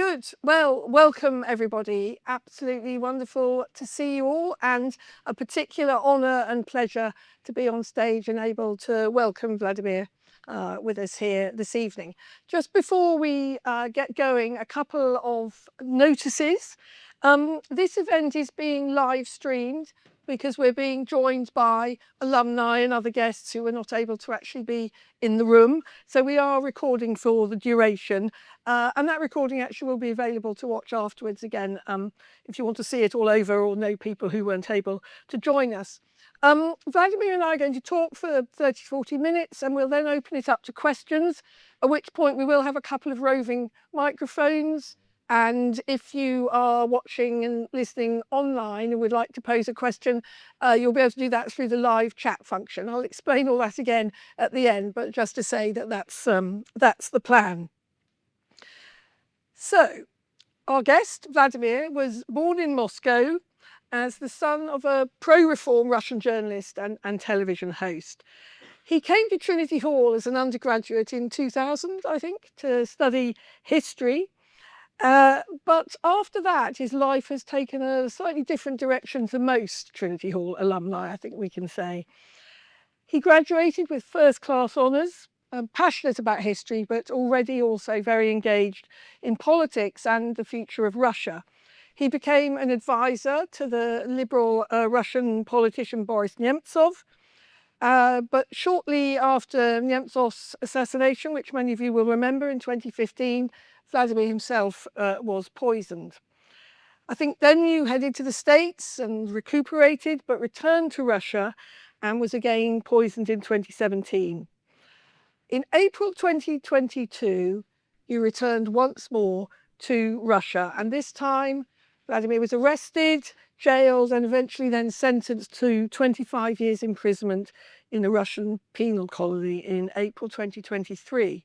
Good. Well, welcome everybody. Absolutely wonderful to see you all, and a particular honour and pleasure to be on stage and able to welcome Vladimir with us here this evening. Just before we get going, a couple of notices. This event is being live streamed because we're being joined by alumni and other guests who were not able to actually be in the room. So we are recording for the duration, and that recording actually will be available to watch afterwards again if you want to see it all over or know people who weren't able to join us. Vladimir and I are going to talk for 30-40 minutes, and we'll then open it up to questions, at which point we will have a couple of roving microphones. And if you are watching and listening online and would like to pose a question, you'll be able to do that through the live chat function. I'll explain all that again at the end, but just to say that that's the plan. So, our guest, Vladimir, was born in Moscow as the son of a pro-reform Russian journalist and television host. He came to Trinity Hall as an undergraduate in 2000, I think, to study history. But after that, his life has taken a slightly different direction to most Trinity Hall alumni, I think we can say. He graduated with first-class honours, passionate about history, but already also very engaged in politics and the future of Russia. He became an advisor to the liberal Russian politician Boris Nemtsov. But shortly after Nemtsov's assassination, which many of you will remember in 2015, Vladimir himself was poisoned. I think then you headed to the States and recuperated, but returned to Russia and was again poisoned in 2017. In April 2022, you returned once more to Russia, and this time Vladimir was arrested, jailed, and eventually then sentenced to 25 years imprisonment in a Russian penal colony in April 2023.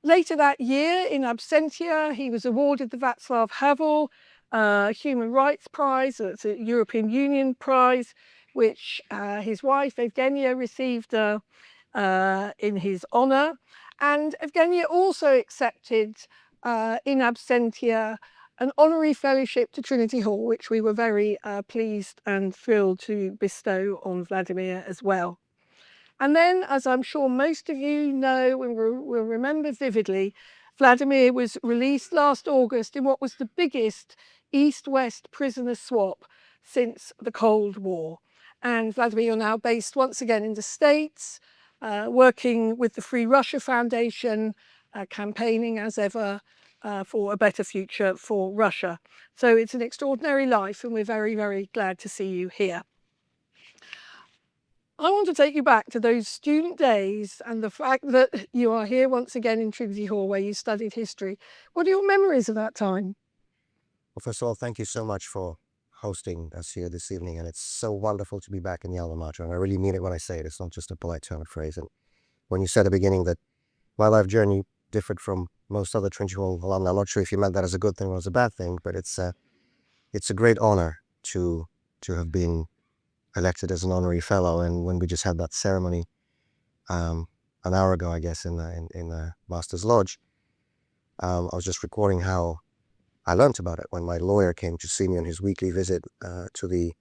Later that year, in absentia, he was awarded the Václav Havel Human Rights Prize. It's a European Union prize, which his wife, Evgenia, received in his honour. And Evgenia also accepted, in absentia, an honorary fellowship to Trinity Hall, which we were very pleased and thrilled to bestow on Vladimir as well. And then, as I'm sure most of you know and will remember vividly, Vladimir was released last August in what was the biggest East-West prisoner swap since the Cold War. And Vladimir, you're now based once again in the States, working with the Free Russia Foundation, campaigning as ever for a better future for Russia. So it's an extraordinary life, and we're very, very glad to see you here. I want to take you back to those student days and the fact that you are here once again in Trinity Hall where you studied history. What are your memories of that time? Well, first of all, thank you so much for hosting us here this evening, and it's so wonderful to be back in the alma mater, and I really mean it when I say it. It's not just a polite turn of phrase. And when you said at the beginning that my life journey differed from most other Trinity Hall alumni, I'm not sure if you meant that as a good thing or as a bad thing, but it's a great honor to have been elected as an honorary fellow. And when we just had that ceremony an hour ago, I guess, in the Master's Lodge, I was just recording how I learned about it when my lawyer came to see me on his weekly visit to the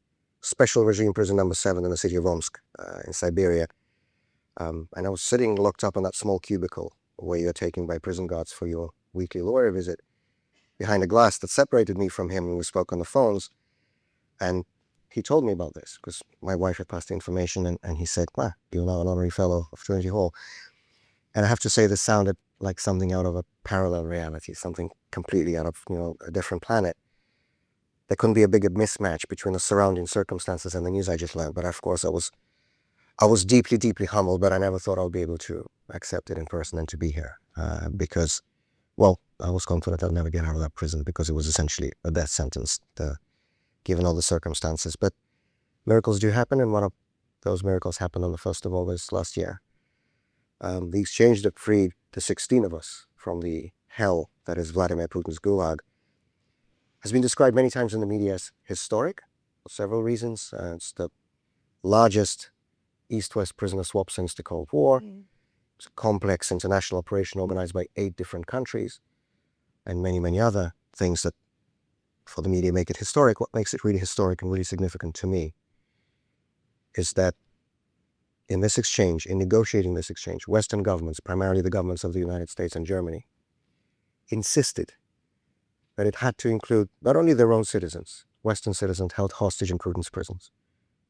special regime prison number 7 in the city of Omsk in Siberia. And I was sitting locked up in that small cubicle where you're taken by prison guards for your weekly lawyer visit, behind a glass that separated me from him, and we spoke on the phones. And he told me about this because my wife had passed the information, and he said, you're now an honorary fellow of Trinity Hall. And I have to say, this sounded like something out of a parallel reality, something completely out of a different planet. There couldn't be a bigger mismatch between the surrounding circumstances and the news I just learned. But of course, I was deeply, deeply humbled, but I never thought I would be able to accept it in person and to be here because, well, I was confident I'd never get out of that prison because it was essentially a death sentence, given all the circumstances. But miracles do happen, and one of those miracles happened on the 1st of August last year. The exchange that freed the 16 of us from the hell that is Vladimir Putin's gulag has been described many times in the media as historic for several reasons. It's the largest East-West prisoner swap since the Cold War. It's a complex international operation organized by 8 different countries. and many, many other things that for the media make it historic, what makes it really historic and really significant to me is that in this exchange, in negotiating this exchange, Western governments, primarily the governments of the United States and Germany, insisted that it had to include not only their own citizens, Western citizens held hostage in Putin's prisons,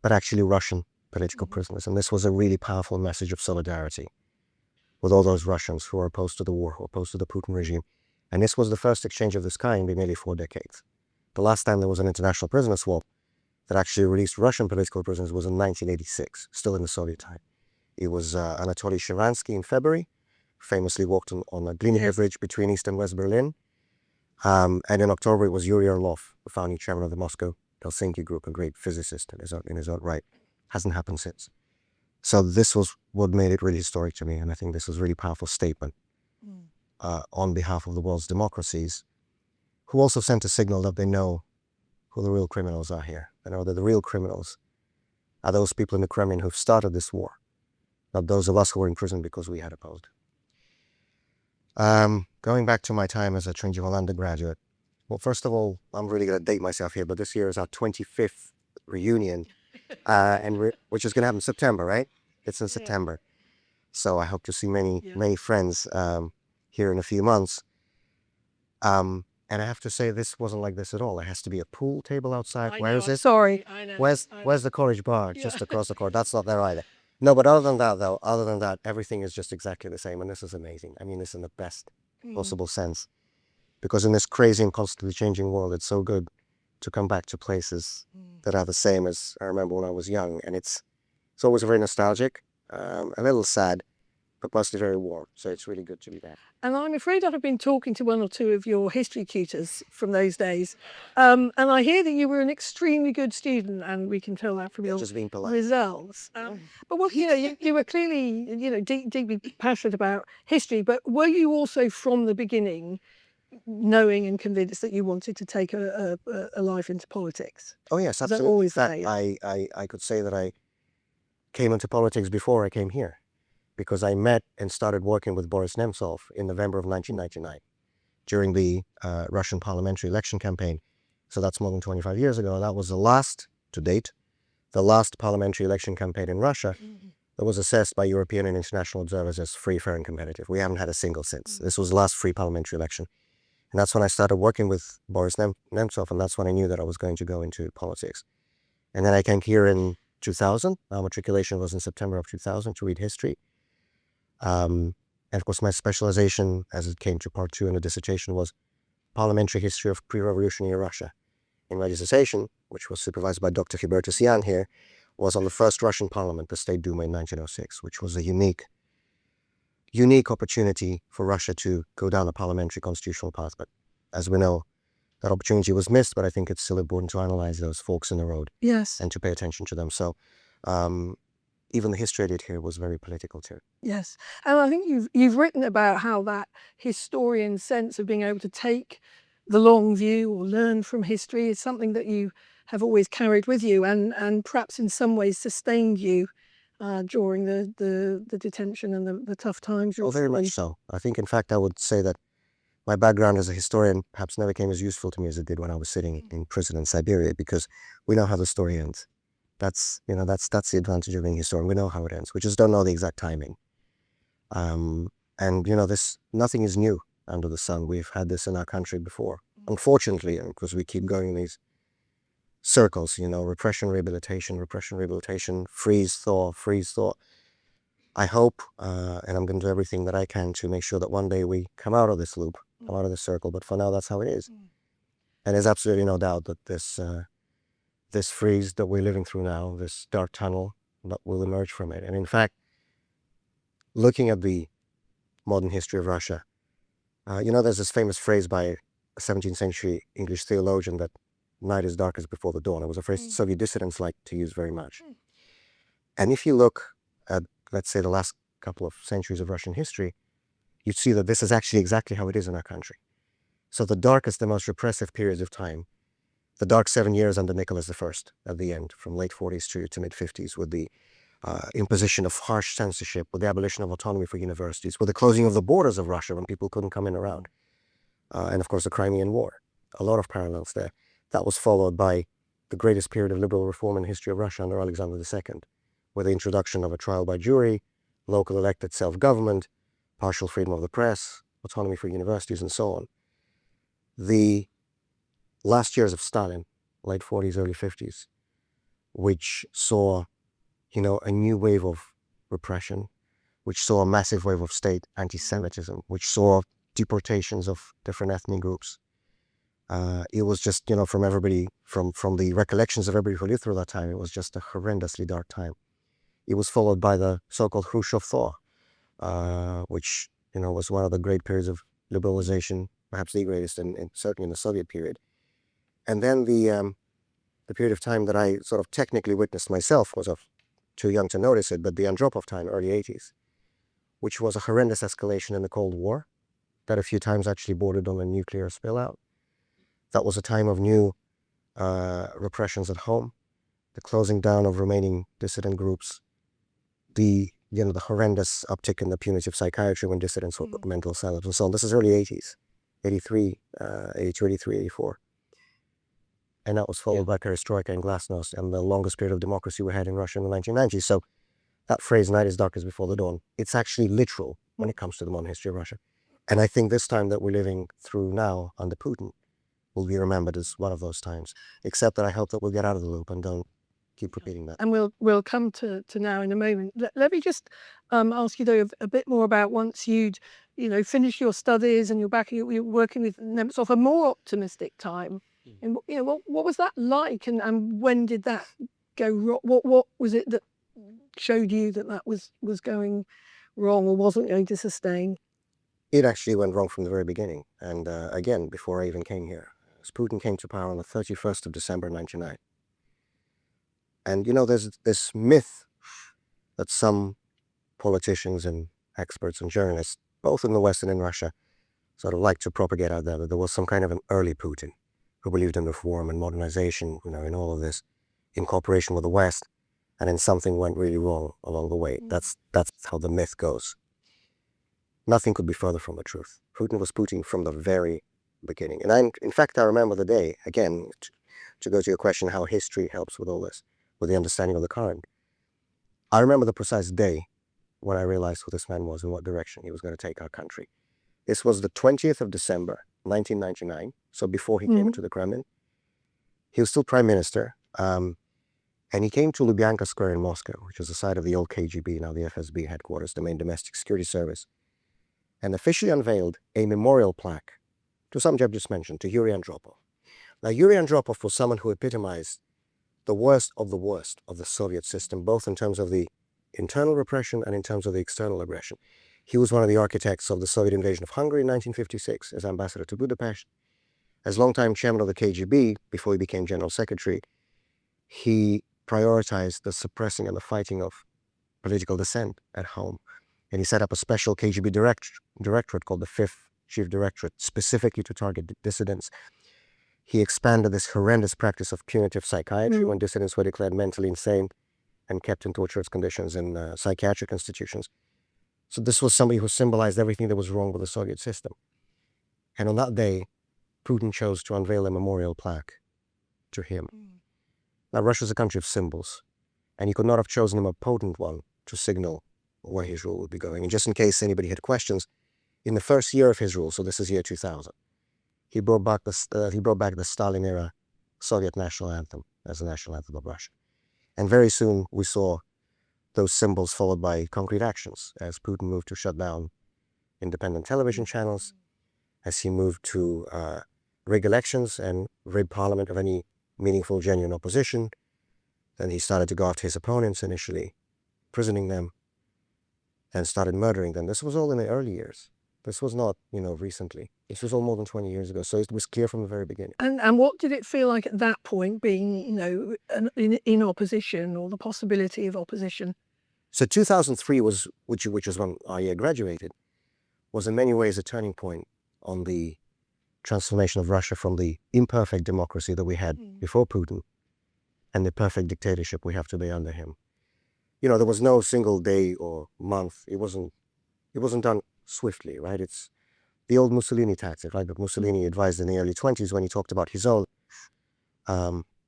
but actually Russian political prisoners. And this was a really powerful message of solidarity with all those Russians who are opposed to the war, who are opposed to the Putin regime. And this was the first exchange of this kind in nearly 4 decades. The last time there was an international prisoner swap that actually released Russian political prisoners was in 1986, still in the Soviet time. It was Anatoly Sharansky in February, famously walked on a Glinier Bridge between East and West Berlin. And in October, it was Yuri Orlov, the founding chairman of the Moscow-Helsinki group, a great physicist in his own right. Hasn't happened since. So this was what made it really historic to me, and I think this was a really powerful statement on behalf of the world's democracies, who also sent a signal that they know who the real criminals are here. They know that the real criminals are those people in the Kremlin who've started this war, not those of us who were in prison because we had opposed. Going back to my time as a Trinity Hall undergraduate, well, first of all, I'm really going to date myself here, but this year is our 25th reunion, which is going to happen in September, right? It's in September. So I hope to see many friends here in a few months. And I have to say, this wasn't like this at all. There has to be a pool table outside. Where is it? Sorry. I know. Where's the college bar? Just across the court. That's not there either. No, but other than that, everything is just exactly the same. And this is amazing. I mean this in the best possible sense. Because in this crazy and constantly changing world, it's so good to come back to places that are the same as I remember when I was young. And it's always very nostalgic, a little sad, but mostly very warm. So it's really good to be back. And I'm afraid I've been talking to one or two of your history tutors from those days. And I hear that you were an extremely good student, and we can tell that from your Just being polite. results. But what, you were clearly, deeply passionate about history, but were you also from the beginning knowing and convinced that you wanted to take a life into politics? Oh yes, Was that absolutely. always the In fact, I could say that I came into politics before I came here, because I met and started working with Boris Nemtsov in November of 1999 during the Russian parliamentary election campaign. So that's more than 25 years ago. That was the last, to date, the last parliamentary election campaign in Russia that was assessed by European and international observers as free, fair, and competitive. We haven't had a single since. This was the last free parliamentary election. And that's when I started working with Boris Nemtsov, and that's when I knew that I was going to go into politics. And then I came here in 2000. Our matriculation was in September of 2000 to read history. And of course, my specialization, as it came to part 2 in the dissertation, was parliamentary history of pre-revolutionary Russia. And my dissertation, which was supervised by Dr. Hubertus Jan here, was on the first Russian parliament, the State Duma in 1906, which was a unique opportunity for Russia to go down a parliamentary constitutional path. But as we know, that opportunity was missed, but I think it's still important to analyze those forks in the road. Yes. And to pay attention to them. So even the history I did here was very political too. Yes. And I think you've written about how that historian sense of being able to take the long view or learn from history is something that you have always carried with you, and perhaps in some ways sustained you during the detention and the tough times. Oh, very much so. I think, in fact, I would say that my background as a historian perhaps never came as useful to me as it did when I was sitting in prison in Siberia, because we know how the story ends. That's the advantage of being a historian. We know how it ends. We just don't know the exact timing. And nothing is new under the sun. We've had this in our country before, unfortunately, because we keep going in these circles. Repression, rehabilitation, freeze, thaw. I hope, and I'm going to do everything that I can to make sure that one day we come out of this loop, come out of this circle. But for now, that's how it is. And there's absolutely no doubt that this freeze that we're living through now, this dark tunnel, that will emerge from it. And in fact, looking at the modern history of Russia, there's this famous phrase by a 17th century English theologian that night is darkest before the dawn. It was a phrase Soviet dissidents like to use very much. And if you look at, let's say, the last couple of centuries of Russian history, you'd see that this is actually exactly how it is in our country. So the darkest, the most repressive periods of time, the dark 7 years under Nicholas I at the end, from late 40s to mid 50s, with the imposition of harsh censorship, with the abolition of autonomy for universities, with the closing of the borders of Russia when people couldn't come in around. and of course the Crimean War. A lot of parallels there. That was followed by the greatest period of liberal reform in the history of Russia under Alexander II, with the introduction of a trial by jury, local elected self-government, partial freedom of the press, autonomy for universities, and so on. The last years of Stalin, late 40s, early 50s, which saw, a new wave of repression, which saw a massive wave of state anti-Semitism, which saw deportations of different ethnic groups. It was just, from everybody, from the recollections of everybody who lived through that time, it was just a horrendously dark time. It was followed by the so-called Khrushchev thaw, which, was one of the great periods of liberalization, perhaps the greatest, certainly in the Soviet period. And then the period of time that I sort of technically witnessed myself was too young to notice it, but the Andropov time, early 80s, which was a horrendous escalation in the Cold War that a few times actually bordered on a nuclear spillout. That was a time of new repressions at home, the closing down of remaining dissident groups, the horrendous uptick in the punitive psychiatry when dissidents were put mental asylums and so on. This is early 80s, 82, 83, 84. And that was followed by perestroika and glasnost and the longest period of democracy we had in Russia in the 1990s. So that phrase, night is darkest before the dawn, it's actually literal when it comes to the modern history of Russia. And I think this time that we're living through now under Putin will be remembered as one of those times, except that I hope that we'll get out of the loop and don't keep repeating that. And we'll come to now in a moment. Let me just ask you though a bit more about once you'd finished your studies and you're working with Nemtsov, a more optimistic time. And what was that like, and when did that go wrong? What was it that showed you that was going wrong or wasn't going to sustain? It actually went wrong from the very beginning, and again, before I even came here. As Putin came to power on the 31st of December 1999. And there's this myth that some politicians and experts and journalists, both in the West and in Russia, sort of like to propagate out there, that there was some kind of an early Putin who believed in reform and modernization, in all of this, in cooperation with the West, and then something went really wrong along the way. That's how the myth goes. Nothing could be further from the truth. Putin was Putin from the very beginning. And in fact, I remember the day, again, to go to your question, how history helps with all this, with the understanding of the current. I remember the precise day when I realized who this man was and what direction he was going to take our country. This was the 20th of December, 1999, so before he came into the Kremlin. He was still prime minister, and he came to Lubyanka Square in Moscow, which is the site of the old KGB, now the FSB headquarters, the main domestic security service, and officially unveiled a memorial plaque to someone I've just mentioned, to Yuri Andropov. Now, Yuri Andropov was someone who epitomized the worst of the Soviet system, both in terms of the internal repression and in terms of the external aggression. He was one of the architects of the Soviet invasion of Hungary in 1956 as ambassador to Budapest. As longtime chairman of the KGB, before he became general secretary, he prioritized the suppressing and the fighting of political dissent at home. And he set up a special KGB directorate called the Fifth Chief Directorate, specifically to target dissidents. He expanded this horrendous practice of punitive psychiatry when dissidents were declared mentally insane and kept in torturous conditions in psychiatric institutions. So this was somebody who symbolized everything that was wrong with the Soviet system. And on that day, Putin chose to unveil a memorial plaque to him. Now, Russia is a country of symbols, and he could not have chosen a more potent one to signal where his rule would be going. And just in case anybody had questions, in the first year of his rule, so this is year 2000, he brought back the Stalin-era Soviet national anthem as the national anthem of Russia. And very soon we saw those symbols followed by concrete actions as Putin moved to shut down independent television channels, as he moved to rig elections and rid parliament of any meaningful, genuine opposition. Then he started to go after his opponents, initially imprisoning them, and started murdering them. This was all in the early years. This was not, recently. This was all more than 20 years ago. So it was clear from the very beginning. And what did it feel like at that point, being, in opposition, or the possibility of opposition? So 2003 was, which was when I graduated, was in many ways a turning point on the transformation of Russia from the imperfect democracy that we had before Putin and the perfect dictatorship we have today under him. There was no single day or month. It wasn't done swiftly, right? the old Mussolini tactic, right? That Mussolini advised in the early 20s when he talked about his own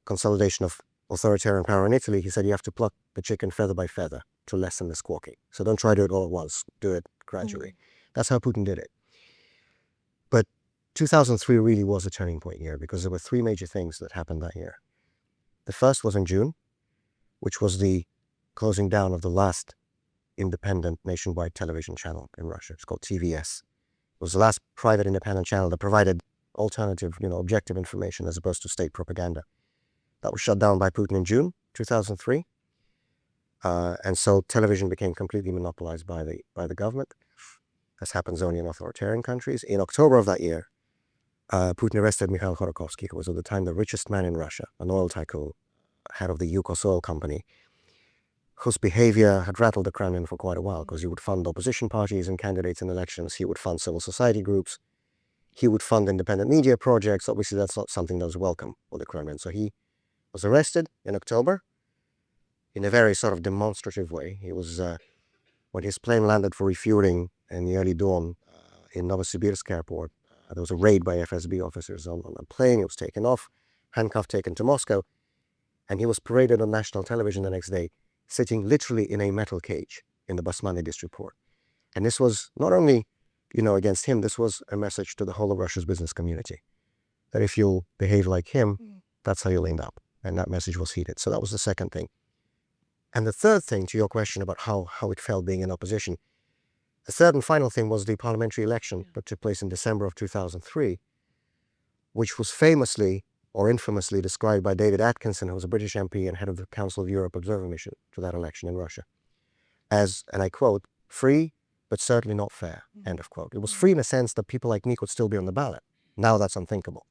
consolidation of authoritarian power in Italy. He said you have to pluck the chicken feather by feather to lessen the squawking. So don't try to do it all at once. Do it gradually. That's how Putin did it. But 2003 really was a turning point year because there were three major things that happened that year. The first was in June, which was the closing down of the last independent nationwide television channel in Russia. It's called TVS. It was the last private independent channel that provided alternative, objective information as opposed to state propaganda. That was shut down by Putin in June 2003. And so television became completely monopolized by the government. This happens only in authoritarian countries. In October of that year, Putin arrested Mikhail Khodorkovsky, who was at the time the richest man in Russia, an oil tycoon, head of the Yukos oil company, whose behavior had rattled the Kremlin for quite a while because he would fund opposition parties and candidates in elections. He would fund civil society groups. He would fund independent media projects. Obviously, that's not something that was welcome for the Kremlin. So he was arrested in October in a very sort of demonstrative way. He was, when his plane landed for refueling in the early dawn in Novosibirsk airport, there was a raid by FSB officers on a plane. He was taken off, handcuffed, taken to Moscow, and he was paraded on national television the next day, sitting literally in a metal cage in the Basmanny district port. And this was not only, against him, this was a message to the whole of Russia's business community, that if you'll behave like him, that's how you'll end up. And that message was heeded. So that was the second thing. And the third thing, to your question about how it felt being in opposition, the third and final thing was the parliamentary election that took place in December of 2003, which was famously or infamously described by David Atkinson, who was a British MP and head of the Council of Europe Observer Mission to that election in Russia, as, and I quote, free, but certainly not fair, end of quote. It was free in the sense that people like me could still be on the ballot. Now that's unthinkable.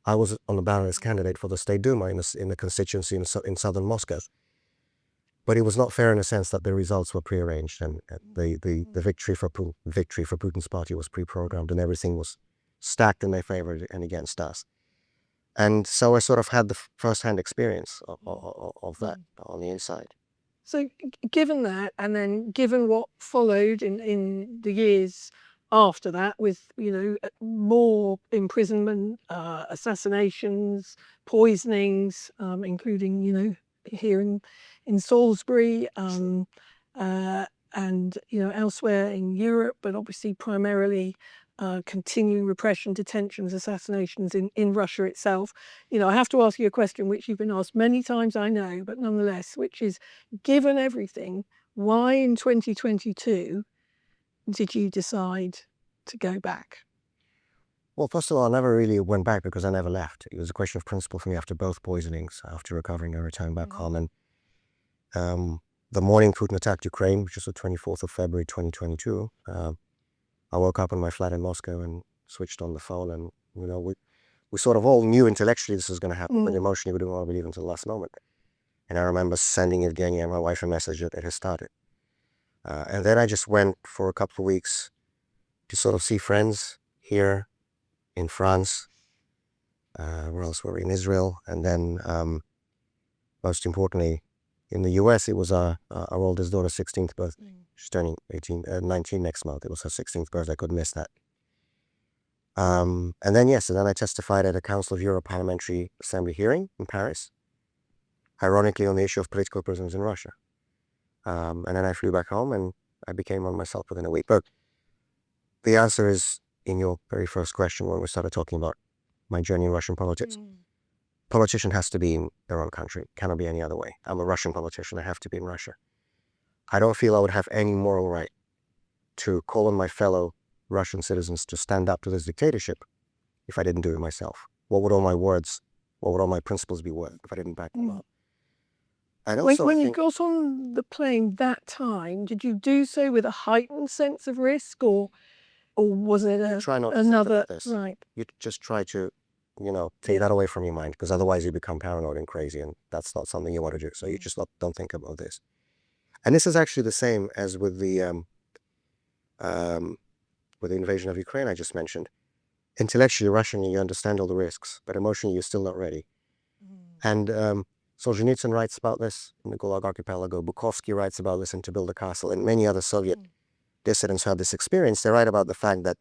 I was on the ballot as candidate for the State Duma in the constituency in southern Moscow. But it was not fair in the sense that the results were prearranged and the victory for Putin's party was pre-programmed and everything was stacked in their favor and against us. And so I sort of had the first-hand experience of that on the inside. So given that, and then given what followed in the years after that with, more imprisonment, assassinations, poisonings, including, here in Salisbury, and, elsewhere in Europe, but obviously primarily continuing repression, detentions, assassinations in Russia itself. I have to ask you a question which you've been asked many times, I know, but nonetheless, which is, given everything, why in 2022 did you decide to go back? Well, first of all, I never really went back because I never left. It was a question of principle for me after both poisonings. After recovering, I returned back home. And the morning Putin attacked Ukraine, which was the 24th of February, 2022, I woke up in my flat in Moscow and switched on the phone. And, we sort of all knew intellectually this was going to happen, but emotionally we didn't want to believe until the last moment. And I remember sending Evgenia and my wife a message that it had started. And then I just went for a couple of weeks to sort of see friends here in France, where else were we? In Israel, and then most importantly, in the US, it was our oldest daughter's 16th birthday. She's turning 19 next month. It was her 16th birthday. I couldn't miss that. And then I testified at a Council of Europe Parliamentary Assembly hearing in Paris, ironically on the issue of political prisoners in Russia. And then I flew back home and I became one myself within a week. But the answer is in your very first question when we started talking about my journey in Russian politics. Politician has to be in their own country. Cannot be any other way. I'm a Russian politician. I have to be in Russia. I don't feel I would have any moral right to call on my fellow Russian citizens to stand up to this dictatorship if I didn't do it myself. What would all my words, what would all my principles be worth if I didn't back them up? And also, when you got on the plane that time, did you do so with a heightened sense of risk, or was it another? Right. You just try to, take that away from your mind, because otherwise you become paranoid and crazy, and that's not something you want to do. So you just don't think about this. And this is actually the same as with the invasion of Ukraine I just mentioned. Intellectually, rationally, you understand all the risks, but emotionally, you're still not ready. And Solzhenitsyn writes about this in the Gulag Archipelago. Bukovsky writes about this in To Build a Castle, and many other Soviet dissidents who had this experience. They write about the fact that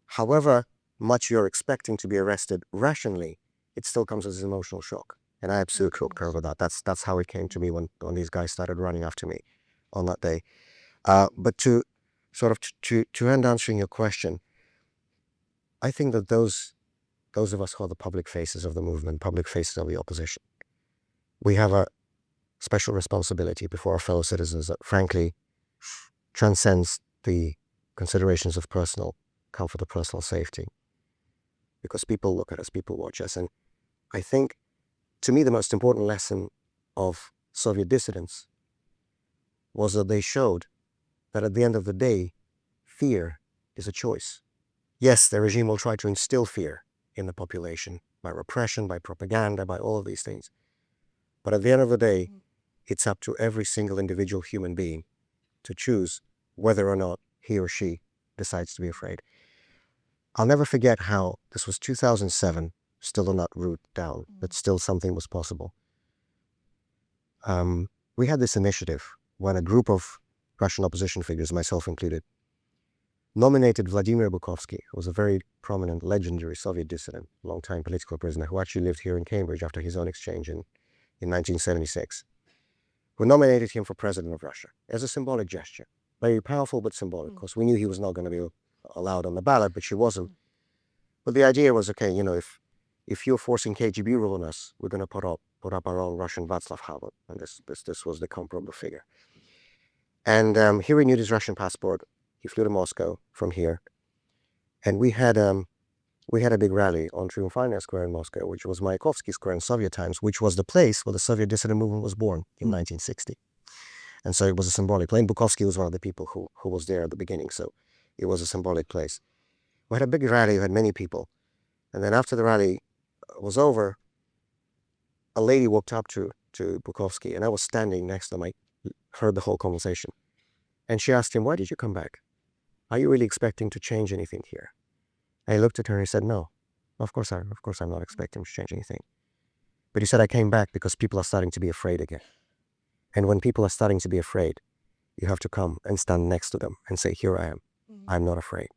however much you're expecting to be arrested rationally, it still comes as an emotional shock. And I absolutely concur with that. That's how it came to me when these guys started running after me on that day. But to sort of to end answering your question, I think that those of us who are the public faces of the movement, public faces of the opposition, we have a special responsibility before our fellow citizens that frankly transcends the considerations of personal comfort or personal safety. Because people look at us, people watch us. And I think, to me, the most important lesson of Soviet dissidents was that they showed that at the end of the day, fear is a choice. Yes, the regime will try to instill fear in the population by repression, by propaganda, by all of these things. But at the end of the day, it's up to every single individual human being to choose whether or not he or she decides to be afraid. I'll never forget how this was 2007, still on that route down, that still something was possible. We had this initiative when a group of Russian opposition figures, myself included, nominated Vladimir Bukovsky, who was a very prominent, legendary Soviet dissident, long-time political prisoner, who actually lived here in Cambridge after his own exchange in 1976. We nominated him for president of Russia as a symbolic gesture. Very powerful, but symbolic. Of course, we knew he was not going to be allowed on the ballot, but she wasn't. But the idea was, okay, if you're forcing KGB rule on us, we're going to put up our own Russian Václav Havel. And this was the comparable figure. And he renewed his Russian passport. He flew to Moscow from here. And we had a big rally on Triumphальная Square in Moscow, which was Mayakovsky Square in Soviet times, which was the place where the Soviet dissident movement was born in 1960. And so it was a symbolic place. Bukovsky was one of the people who was there at the beginning, so it was a symbolic place. We had a big rally, we had many people. And then after the rally was over, a lady walked up to Bukovsky, and I was standing next to him. I heard the whole conversation. And she asked him, why did you come back? Are you really expecting to change anything here? And he looked at her and he said, no, of course I'm not expecting to change anything. But he said, I came back because people are starting to be afraid again. And when people are starting to be afraid, you have to come and stand next to them and say, here I am. I'm not afraid.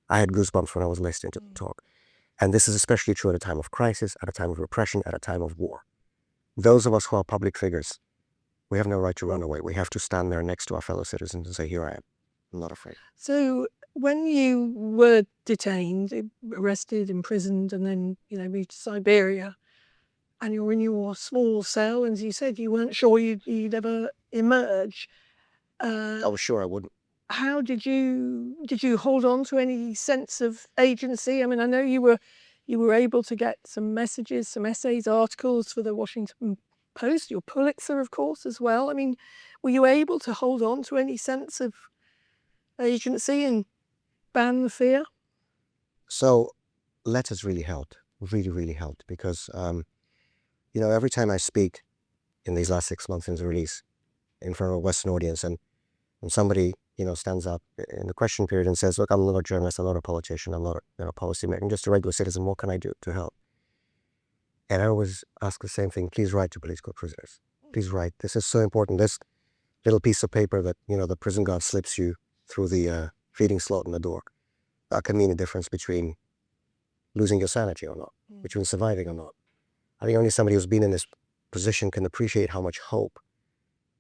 I had goosebumps when I was listening to the talk. And this is especially true at a time of crisis, at a time of repression, at a time of war. Those of us who are public figures, we have no right to run away. We have to stand there next to our fellow citizens and say, here I am. I'm not afraid. So when you were detained, arrested, imprisoned, and then, moved to Siberia, and you're in your small cell, and as you said, you weren't sure you'd ever emerge. I was sure I wouldn't. How did you hold on to any sense of agency? I mean, I know you were able to get some messages, some essays, articles for the Washington Post, your Pulitzer, of course, as well. I mean, were you able to hold on to any sense of agency and ban the fear? So letters really helped, really helped, because, every time I speak in these last 6 months since the release in front of a Western audience, and somebody, stands up in the question period and says, look, I'm not a journalist, I'm not a politician, I'm not a policymaker, I'm just a regular citizen, what can I do to help? And I always ask the same thing, please write to political prisoners. Please write. This is so important. This little piece of paper that, the prison guard slips you through the feeding slot in the door, that can mean a difference between losing your sanity or not, between surviving or not. I think only somebody who's been in this position can appreciate how much hope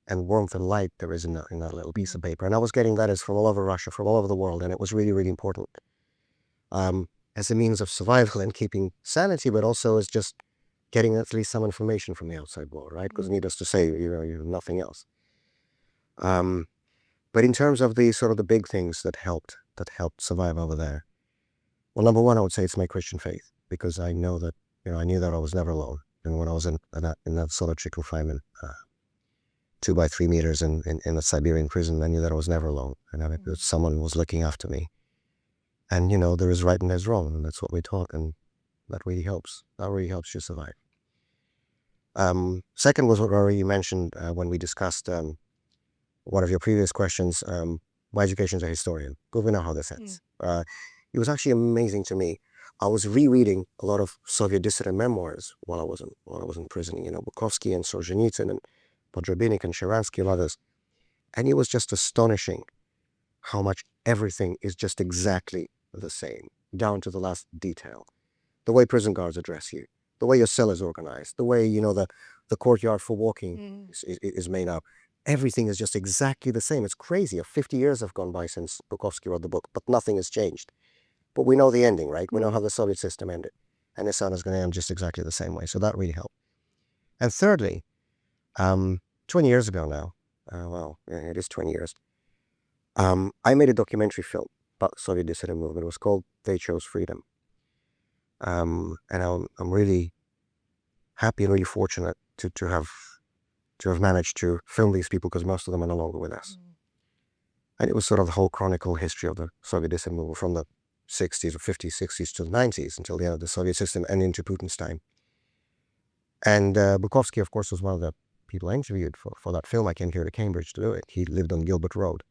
and warmth and light there is in that little piece of paper. And I was getting letters from all over Russia, from all over the world, and it was really, really important as a means of survival and keeping sanity, but also as just getting at least some information from the outside world, right? Because needless to say, you have nothing else. But in terms of the sort of the big things that helped survive over there, well, number one, I would say it's my Christian faith, because I know that, I knew that I was never alone. And when I was in that solitary confinement, 2 by 3 meters in a Siberian prison, I knew that I was never alone, and that someone was looking after me. And there is right and there's wrong, and that's what we talk, and that really helps. That really helps you survive. Second was what already you mentioned when we discussed one of your previous questions. My education as a historian. We know how this ends. It was actually amazing to me. I was rereading a lot of Soviet dissident memoirs while I was in prison. Bukovsky and Solzhenitsyn and Podrobinik and Sharansky and others. And it was just astonishing how much everything is just exactly the same. down to the last detail. The way prison guards address you, the way your cell is organized, the way, the courtyard for walking is made up. Everything is just exactly the same. It's crazy. 50 years have gone by since Bukowski wrote the book, but nothing has changed. But we know the ending, right? We know how the Soviet system ended. And his son is going to end just exactly the same way. So that really helped. And thirdly, 20 years ago now, it is 20 years, I made a documentary film about the Soviet dissident movement. It was called They Chose Freedom. And I'm really happy and really fortunate to have managed to film these people, because most of them are no longer with us. And it was sort of the whole chronicle history of the Soviet dissident movement from the 60s or 50s, 60s to the 90s until the end of the Soviet system and into Putin's time. And Bukowski, of course, was one of the people I interviewed for that film. I came here to Cambridge to do it. He lived on Gilbert Road.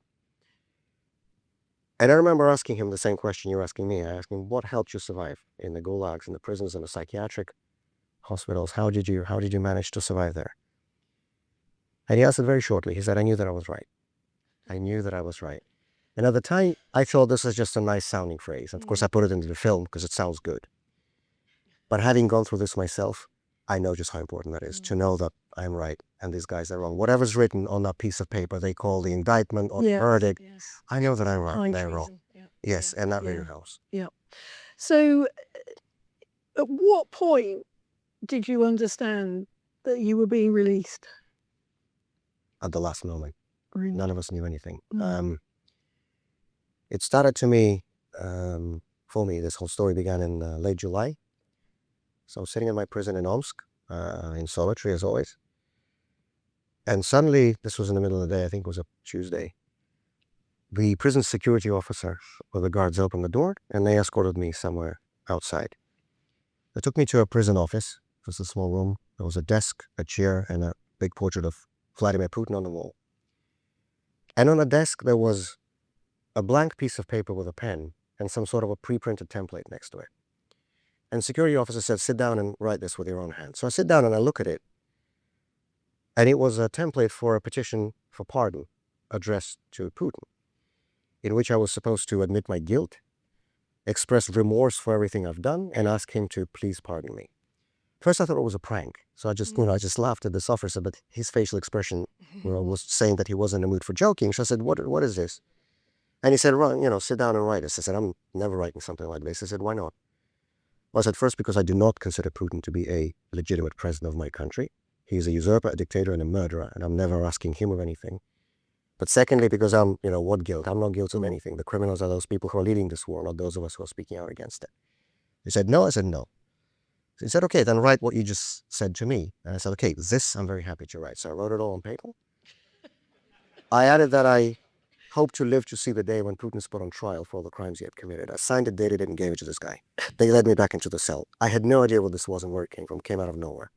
And I remember asking him the same question you're asking me. I asked him, what helped you survive in the gulags, in the prisons, in the psychiatric hospitals? How did you manage to survive there? And he answered very shortly. He said, I knew that I was right. I knew that I was right. And at the time, I thought this was just a nice sounding phrase. Of course, I put it into the film because it sounds good. But having gone through this myself, I know just how important that is, to know that I'm right and these guys are wrong. Whatever's written on that piece of paper they call the indictment or the verdict, I know that I'm right, they're wrong. Yes, and that really helps. Yeah. So at what point did you understand that you were being released? At the last moment. Really? None of us knew anything. It started to me, for me, this whole story began in late July. So I was sitting in my prison in Omsk, in solitary as always. And suddenly, this was in the middle of the day, I think it was a Tuesday, the prison security officer or the guards opened the door and they escorted me somewhere outside. They took me to a prison office. It was a small room. There was a desk, a chair, and a big portrait of Vladimir Putin on the wall. And on the desk, there was a blank piece of paper with a pen and some sort of a pre-printed template next to it. And the security officer said, sit down and write this with your own hand. So I sit down and I look at it. And it was a template for a petition for pardon addressed to Putin, in which I was supposed to admit my guilt, express remorse for everything I've done, and ask him to please pardon me. First, I thought it was a prank. So I just, I just laughed at this officer, but his facial expression was saying that he wasn't in the mood for joking. So I said, what is this? And he said, sit down and write this. I said, I'm never writing something like this. I said, why not? Well, I said, first, because I do not consider Putin to be a legitimate president of my country. He's a usurper, a dictator, and a murderer, and I'm never asking him of anything. But secondly, because I'm, what guilt? I'm not guilty of anything. The criminals are those people who are leading this war, not those of us who are speaking out against it. He said, no. I said, no. So he said, okay, then write what you just said to me. And I said, okay, this I'm very happy to write. So I wrote it all on paper. I added that I hope to live to see the day when Putin is put on trial for all the crimes he had committed. I signed it, dated it, and gave it to this guy. They led me back into the cell. I had no idea what this was and where it came from. It came out of nowhere.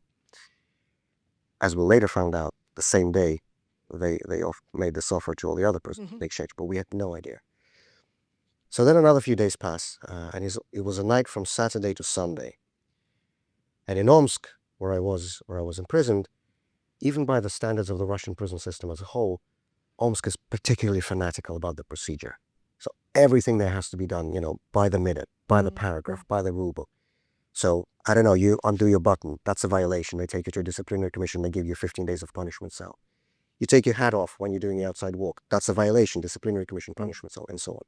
As we later found out, the same day, they made this offer to all the other prisoners in exchange, but we had no idea. So then another few days pass, and it was a night from Saturday to Sunday. And in Omsk, where I was imprisoned, even by the standards of the Russian prison system as a whole, Omsk is particularly fanatical about the procedure. So everything there has to be done, by the minute, by the paragraph, by the rule book. So, I don't know, you undo your button, that's a violation. They take you to a disciplinary commission, they give you 15 days of punishment cell. You take your hat off when you're doing the outside walk, that's a violation, disciplinary commission, punishment cell, and so on.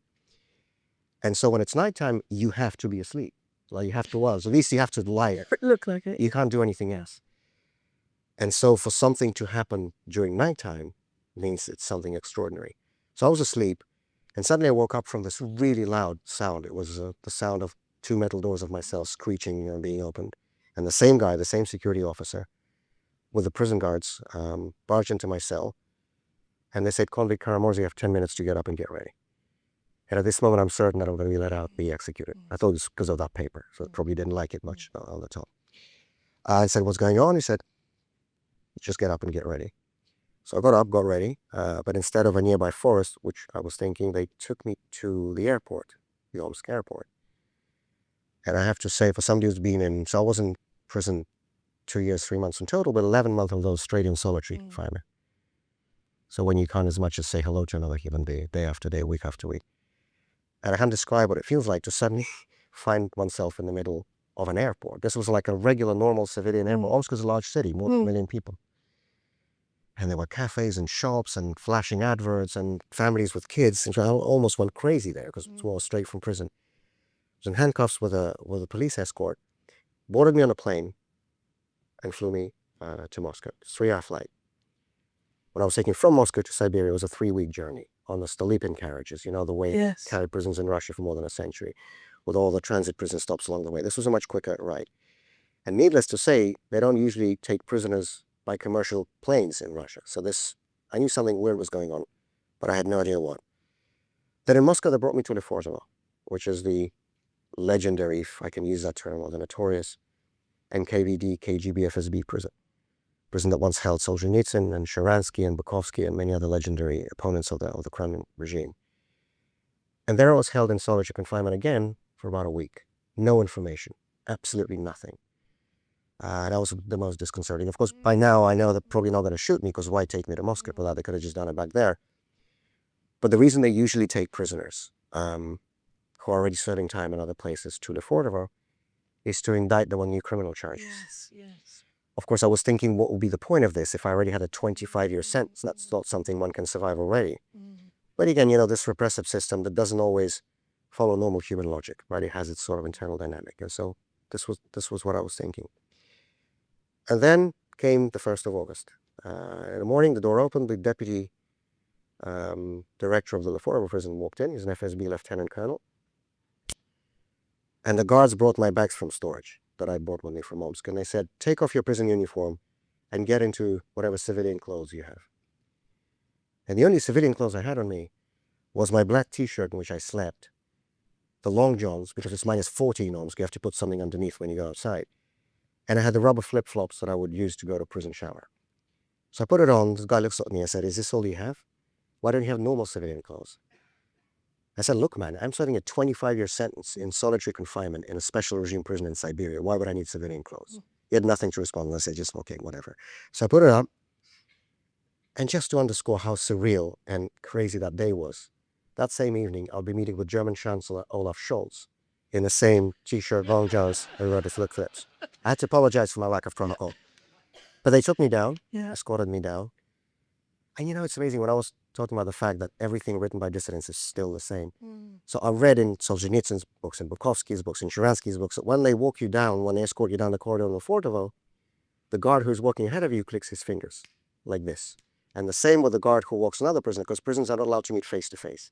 And so when it's nighttime, you have to be asleep. Like you have to at least you have to lie. Look like it. You can't do anything else. And so for something to happen during nighttime means it's something extraordinary. So I was asleep, and suddenly I woke up from this really loud sound. It was the sound of 2 metal doors of my cell screeching and being opened. And the same guy, the same security officer, with the prison guards, barged into my cell. And they said, Convict Kara-Murza, you have 10 minutes to get up and get ready. And at this moment, I'm certain that I'm going to be let out, be executed. I thought it was because of that paper, so I probably didn't like it much on the top. I said, what's going on? He said, just get up and get ready. So I got up, got ready, but instead of a nearby forest, which I was thinking, they took me to the airport, the Omsk airport. And I have to say, for somebody who's been in, so I was in prison 2 years, 3 months in total, but 11 months of those straight in solitary confinement. So when you can't as much as say hello to another human being, day after day, week after week. And I can't describe what it feels like to suddenly find oneself in the middle of an airport. This was like a regular, normal civilian airport, Omsk is a large city, more than a million people. And there were cafes and shops and flashing adverts and families with kids. And I almost went crazy there because it was all straight from prison. I was in handcuffs with a police escort, boarded me on a plane and flew me to Moscow. 3-hour flight. When I was taking from Moscow to Siberia, it was a 3-week journey on the Stolypin carriages, you know, the way carried prisons in Russia for more than a century, with all the transit prison stops along the way. This was a much quicker ride. And needless to say, they don't usually take prisoners by commercial planes in Russia. So I knew something weird was going on, but I had no idea what. Then in Moscow, they brought me to Lefortovo, which is the legendary, if I can use that term, or the notorious NKVD, KGB, FSB prison that once held Solzhenitsyn and Sharansky and Bukovsky and many other legendary opponents of the Kremlin regime. And there I was held in solitary confinement again for about a week. No information, absolutely nothing. That was the most disconcerting. Of course, by now I know they're probably not going to shoot me because why take me to Moscow for that? They could have just done it back there. But the reason they usually take prisoners who are already serving time in other places to Lefortovo is to indict them on new criminal charges. Yes. Of course, I was thinking, what would be the point of this if I already had a 25-year sentence? That's not something one can survive already. But again, you know, this repressive system that doesn't always follow normal human logic, right? It has its sort of internal dynamic. And so this was what I was thinking. And then came the 1st of August. In the morning, the door opened. The deputy director of the Lefortovo prison walked in. He's an FSB lieutenant colonel. And the guards brought my bags from storage that I brought with me from Omsk. And they said, take off your prison uniform and get into whatever civilian clothes you have. And the only civilian clothes I had on me was my black t-shirt in which I slept, the long johns, because it's -14 Omsk, you have to put something underneath when you go outside. And I had the rubber flip-flops that I would use to go to prison shower. So I put it on. This guy looks at me and said, is this all you have? Why don't you have normal civilian clothes? I said, look, man, I'm serving a 25-year sentence in solitary confinement in a special regime prison in Siberia. Why would I need civilian clothes? He had nothing to respond. I said, just okay, whatever. So I put it on. And just to underscore how surreal and crazy that day was, that same evening, I'll be meeting with German Chancellor Olaf Scholz in the same t-shirt, long johns, and rubber flip-flops. I had to apologize for my lack of protocol. But they took me down, escorted me down. And you know, it's amazing when I was talking about the fact that everything written by dissidents is still the same. So I read in Solzhenitsyn's books, in Bukovsky's books, in Sharansky's books, that when they walk you down, when they escort you down the corridor in Lefortovo, the guard who's walking ahead of you clicks his fingers like this. And the same with the guard who walks another prisoner, because prisoners are not allowed to meet face to face.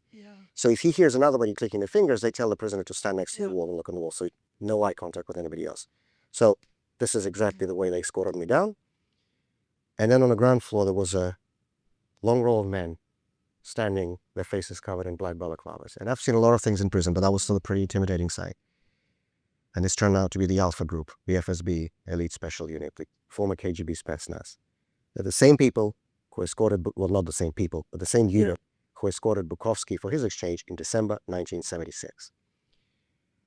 So if he hears another one clicking their fingers, they tell the prisoner to stand next to the wall and look on the wall. So no eye contact with anybody else. So this is exactly the way they escorted me down. And then on the ground floor, there was a long row of men standing, their faces covered in black balaclavas. And I've seen a lot of things in prison, but that was still a pretty intimidating sight. And this turned out to be the Alpha Group, the FSB Elite Special Unit, the former KGB Spetsnaz. They're the same people who escorted, well, not the same people, but the same unit who escorted Bukovsky for his exchange in December 1976.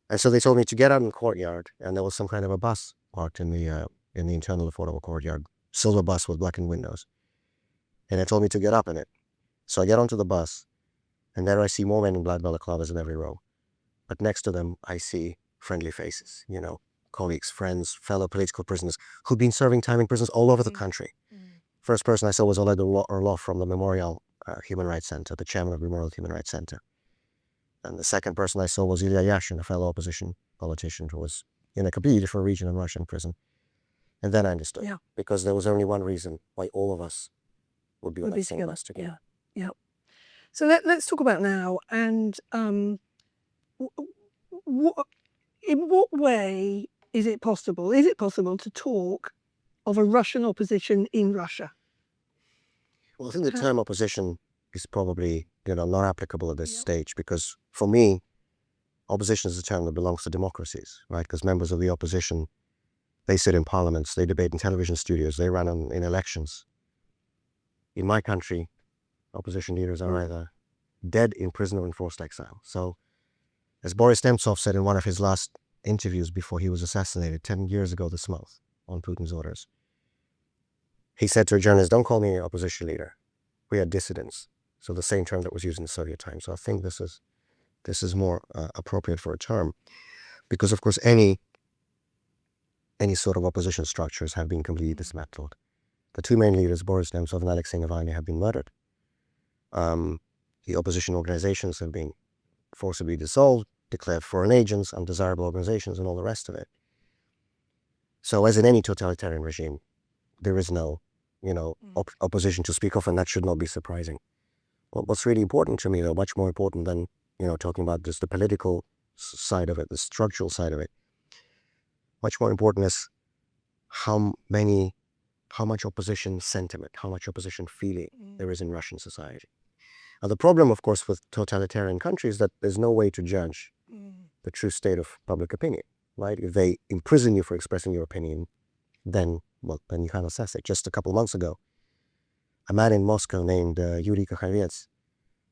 And so they told me to get out in the courtyard, and there was some kind of a bus parked in the internal affordable courtyard, silver bus with blackened windows. And they told me to get up in it. So I get onto the bus, and there I see more men in black balaclavas in every row. But next to them, I see friendly faces, you know, colleagues, friends, fellow political prisoners who've been serving time in prisons all over the country. First person I saw was Oleg Orlov from the Memorial Human Rights Center, the chairman of the Memorial Human Rights Center. And the second person I saw was Ilya Yashin, a fellow opposition politician who was in a completely different region in Russian prison. And then I understood, because there was only one reason why all of us would be on that same bus together. So let's talk about now, and in what way is it possible to talk of a Russian opposition in Russia? Well, I think the term opposition is probably, not applicable at this stage, because for me, opposition is a term that belongs to democracies, right? Because members of the opposition, they sit in parliaments, they debate in television studios, they run in elections. In my country, opposition leaders are either dead, in prison, or in forced exile. So, as Boris Nemtsov said in one of his last interviews before he was assassinated 10 years ago this month on Putin's orders, he said to a journalist, don't call me an opposition leader. We are dissidents. So the same term that was used in the Soviet times. So I think this is more appropriate for a term. because of course any sort of opposition structures have been completely dismantled. The two main leaders, Boris Nemtsov and Alexei Navalny, have been murdered. The opposition organizations have been forcibly dissolved, declared foreign agents, undesirable organizations, and all the rest of it. So as in any totalitarian regime, there is no, opposition to speak of, and that should not be surprising. What's really important to me, though, much more important than, talking about just the political side of it, the structural side of it, much more important is how much opposition sentiment, how much opposition feeling there is in Russian society. Now, the problem, of course, with totalitarian countries is that there's no way to judge the true state of public opinion, right? If they imprison you for expressing your opinion, then you can't assess it. Just a couple months ago, a man in Moscow named Yuri Kakhovets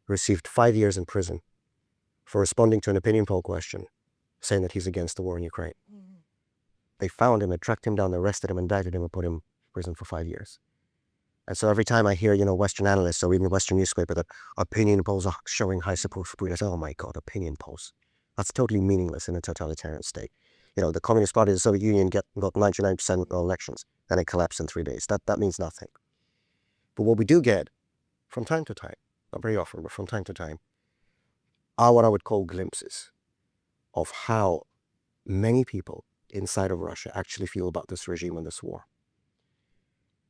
received 5 years in prison for responding to an opinion poll question saying that he's against the war in Ukraine. They found him, they tracked him down, they arrested him, indicted him, and put him in prison for 5 years. And so every time I hear, Western analysts or even Western newspaper that opinion polls are showing high support for Putin, I say, oh my God, opinion polls. That's totally meaningless in a totalitarian state. The Communist Party of the Soviet Union got 99% of elections, and it collapsed in 3 days. That means nothing. But what we do get from time to time, not very often, but from time to time, are what I would call glimpses of how many people inside of Russia actually feel about this regime and this war.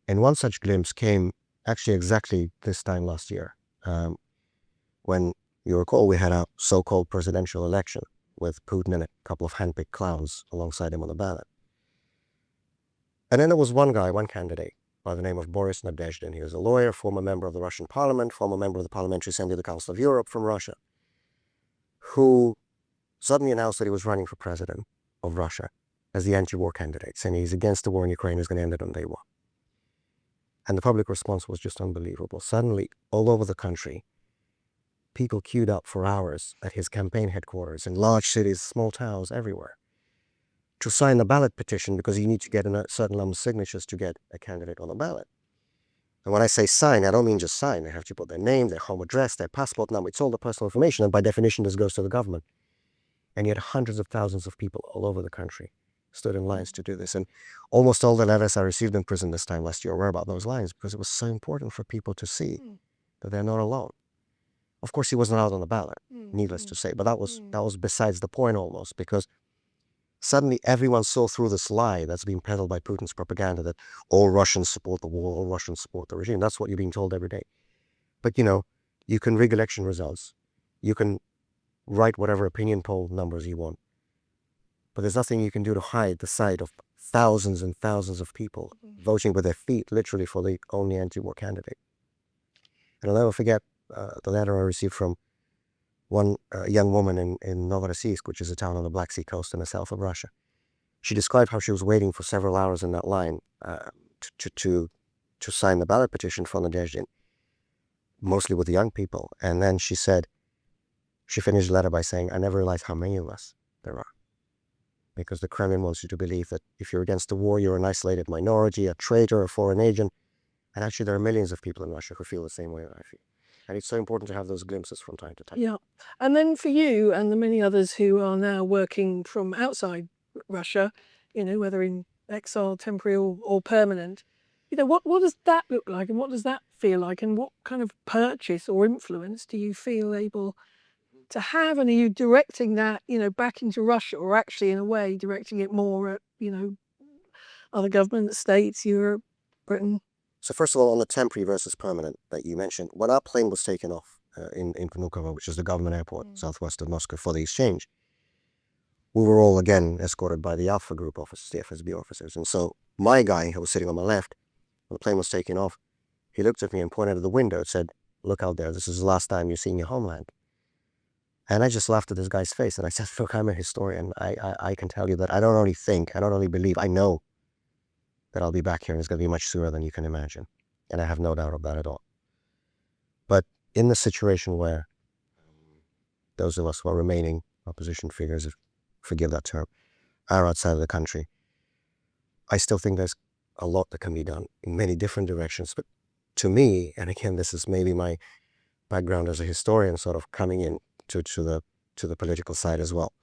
And one such glimpse came actually exactly this time last year, when, you recall, we had a so-called presidential election with Putin and a couple of handpicked clowns alongside him on the ballot. And then there was one candidate by the name of Boris Nadezhdin. He was a lawyer, former member of the Russian parliament, former member of the Parliamentary Assembly of the Council of Europe from Russia, who suddenly announced that he was running for president of Russia as the anti-war candidate, saying he's against the war in Ukraine, he's going to end it on day one. And the public response was just unbelievable. Suddenly, all over the country, people queued up for hours at his campaign headquarters in large cities, small towns, everywhere, to sign the ballot petition, because you need to get a certain number of signatures to get a candidate on the ballot. And when I say sign, I don't mean just sign. They have to put their name, their home address, their passport number. It's all the personal information, and by definition, this goes to the government. And yet hundreds of thousands of people all over the country stood in lines to do this. And almost all the letters I received in prison this time last year were about those lines, because it was so important for people to see that they're not alone. Of course, he wasn't out on the ballot, needless to say, but that was besides the point almost, because suddenly everyone saw through this lie that's being peddled by Putin's propaganda that all Russians support the war, all Russians support the regime. That's what you're being told every day. But, you can rig election results. You can write whatever opinion poll numbers you want. But there's nothing you can do to hide the sight of thousands and thousands of people voting with their feet, literally, for the only anti-war candidate. And I'll never forget the letter I received from one young woman in Novorossiysk, which is a town on the Black Sea coast in the south of Russia. She described how she was waiting for several hours in that line to sign the ballot petition for Nadezhdin, mostly with the young people. And then she finished the letter by saying, I never realized how many of us there are. Because the Kremlin wants you to believe that if you're against the war, you're an isolated minority, a traitor, a foreign agent. And actually, there are millions of people in Russia who feel the same way that I feel. And it's so important to have those glimpses from time to time. Yeah. And then for you and the many others who are now working from outside Russia, whether in exile, temporary or permanent, what does that look like, and what does that feel like, and what kind of purchase or influence do you feel able to have? And are you directing that, back into Russia, or actually in a way directing it more at, other governments, states, Europe, Britain? So first of all, on the temporary versus permanent that you mentioned, when our plane was taken off in Vnukovo, which is the government airport southwest of Moscow, for the exchange, we were all again escorted by the Alpha Group officers, the FSB officers. And so my guy, who was sitting on my left, when the plane was taking off, he looked at me and pointed at the window and said, look out there, this is the last time you're seeing your homeland. And I just laughed at this guy's face, and I said, look, I'm a historian. I can tell you that I don't only think, I don't only believe, I know that I'll be back here, and it's going to be much sooner than you can imagine. And I have no doubt of that at all. But in the situation where those of us who are remaining opposition figures, forgive that term, are outside of the country, I still think there's a lot that can be done in many different directions. But to me, and again, this is maybe my background as a historian, sort of coming in to the political side as well,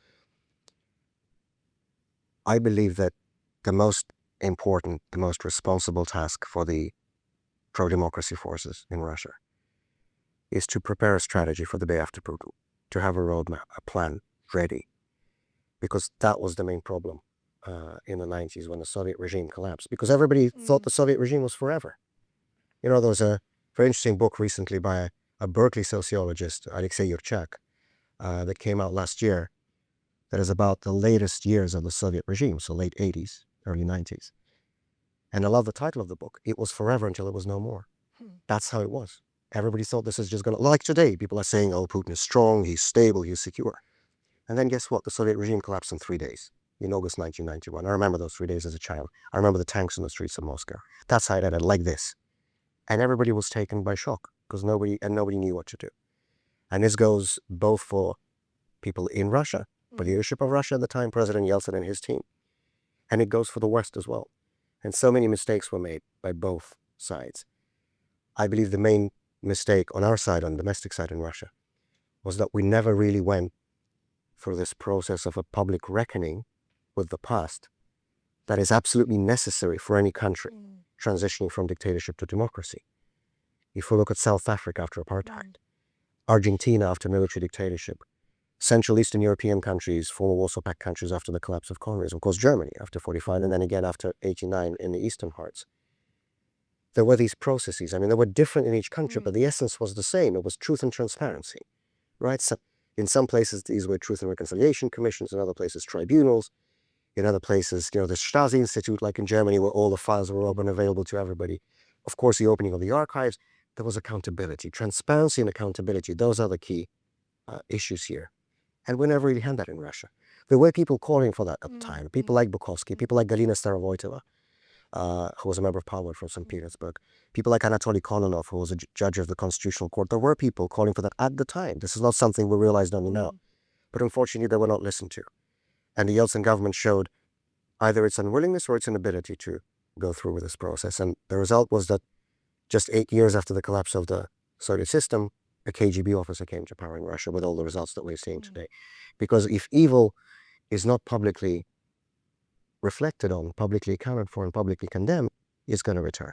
I believe that the most important, the most responsible task for the pro-democracy forces in Russia is to prepare a strategy for the day after Putin, to have a roadmap, a plan ready, because that was the main problem in the 90s when the Soviet regime collapsed, because everybody thought the Soviet regime was forever. You know, there was a very interesting book recently by a Berkeley sociologist, Alexei Yurchak, that came out last year that is about the latest years of the Soviet regime, so late 80s, early 90s. And I love the title of the book. It was forever until it was no more. That's how it was. Everybody thought this is just going to, like today, people are saying, oh, Putin is strong, he's stable, he's secure. And then guess what? The Soviet regime collapsed in 3 days, in August 1991. I remember those 3 days as a child. I remember the tanks on the streets of Moscow. That's how it ended, like this. And everybody was taken by shock because nobody knew what to do. And this goes both for people in Russia, the leadership of Russia at the time, President Yeltsin and his team. And it goes for the West as well. And so many mistakes were made by both sides. I believe the main mistake on our side, on the domestic side in Russia, was that we never really went through this process of a public reckoning with the past that is absolutely necessary for any country transitioning from dictatorship to democracy. If we look at South Africa after apartheid, Argentina after military dictatorship, Central Eastern European countries, former Warsaw Pact countries after the collapse of communism, of course Germany after 45, and then again after 89 in the eastern parts. There were these processes. I mean, they were different in each country, but the essence was the same. It was truth and transparency, right? So in some places, these were truth and reconciliation commissions. In other places, tribunals. In other places, the Stasi Institute, like in Germany, where all the files were open and available to everybody. Of course, the opening of the archives. There was accountability, transparency and accountability. Those are the key issues here. And we never really had that in Russia. There were people calling for that at the time. People like Bukovsky, people like Galina Starovoitova, who was a member of parliament from St. Petersburg. People like Anatoly Kononov, who was a judge of the Constitutional Court. There were people calling for that at the time. This is not something we realized only now. But unfortunately, they were not listened to. And the Yeltsin government showed either its unwillingness or its inability to go through with this process. And the result was that just 8 years after the collapse of the Soviet system, a KGB officer came to power in Russia with all the results that we're seeing today. Because if evil is not publicly reflected on, publicly accounted for, and publicly condemned, it's going to return.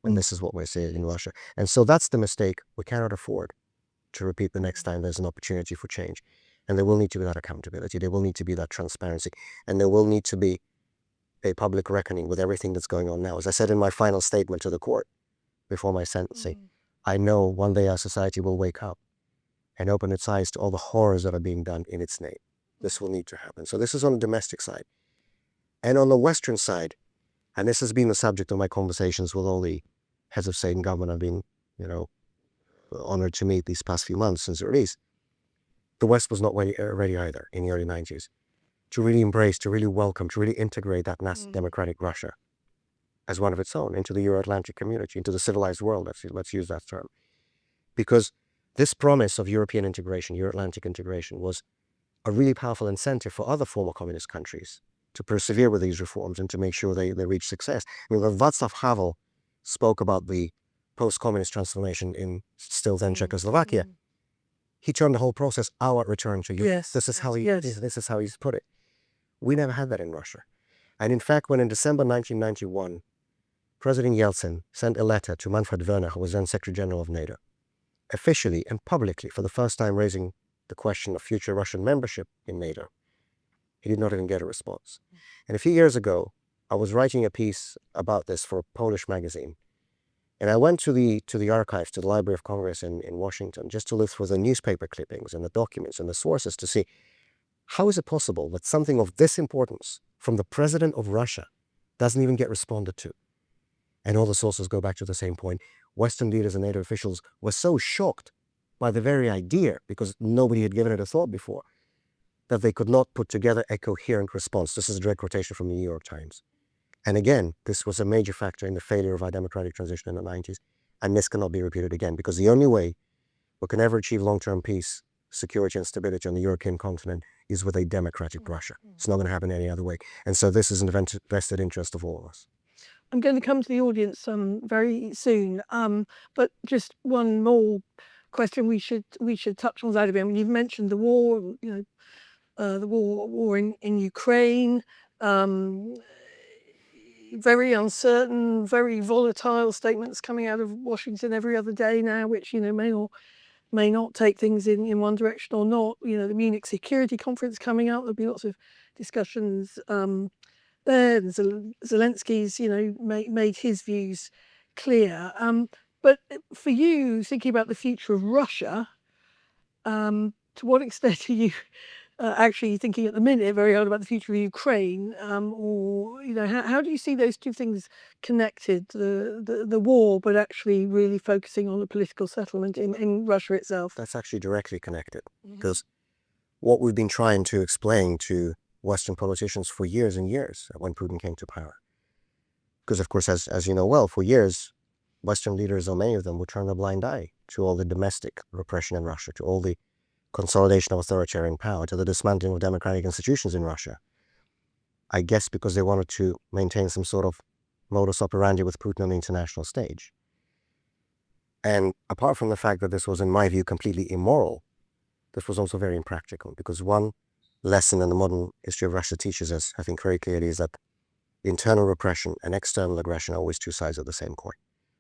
And this is what we're seeing in Russia. And so that's the mistake we cannot afford to repeat the next time there's an opportunity for change. And there will need to be that accountability. There will need to be that transparency. And there will need to be a public reckoning with everything that's going on now. As I said in my final statement to the court before my sentencing, I know one day our society will wake up and open its eyes to all the horrors that are being done in its name. This will need to happen. So this is on the domestic side. And on the Western side, and this has been the subject of my conversations with all the heads of state and government I've been, honored to meet these past few months since the release, the West was not ready either in the early 90s to really embrace, to really welcome, to really integrate that nascent democratic Russia as one of its own into the Euro-Atlantic community, into the civilized world, let's use that term. Because this promise of European integration, Euro-Atlantic integration, was a really powerful incentive for other former communist countries to persevere with these reforms and to make sure they reach success. I mean, when Václav Havel spoke about the post-communist transformation in still then Czechoslovakia, he termed the whole process our return to Europe. This is how he's put it. We never had that in Russia. And in fact, when in December 1991, President Yeltsin sent a letter to Manfred Wörner, who was then Secretary General of NATO, officially and publicly, for the first time raising the question of future Russian membership in NATO, he did not even get a response. And a few years ago, I was writing a piece about this for a Polish magazine. And I went to the archives, to the Library of Congress in Washington, just to look through the newspaper clippings and the documents and the sources to see how is it possible that something of this importance from the president of Russia doesn't even get responded to. And all the sources go back to the same point. Western leaders and NATO officials were so shocked by the very idea, because nobody had given it a thought before, that they could not put together a coherent response. This is a direct quotation from the New York Times. And again, this was a major factor in the failure of our democratic transition in the 90s. And this cannot be repeated again, because the only way we can ever achieve long-term peace, security, and stability on the European continent is with a democratic Russia. It's not going to happen any other way. And so this is an vested interest of all of us. I'm going to come to the audience very soon, but just one more question we should touch on, Vladimir. I mean, you've mentioned the war, the war in Ukraine, Very uncertain, very volatile statements coming out of Washington every other day now, which may or may not take things in one direction or not. The Munich Security Conference coming up, there'll be lots of discussions there. Zelensky's made his views clear. But for you, thinking about the future of Russia, to what extent are you actually thinking at the minute very hard about the future of Ukraine, or how do you see those two things connected, the war, but actually really focusing on the political settlement in Russia itself? That's actually directly connected, because what we've been trying to explain to Western politicians for years and years when Putin came to power, because of course, as you know well, for years Western leaders, or many of them, would turn a blind eye to all the domestic repression in Russia, to all the consolidation of authoritarian power, to the dismantling of democratic institutions in Russia. I guess because they wanted to maintain some sort of modus operandi with Putin on the international stage. And apart from the fact that this was, in my view, completely immoral, this was also very impractical, because one lesson in the modern history of Russia teaches us, I think very clearly, is that internal repression and external aggression are always two sides of the same coin.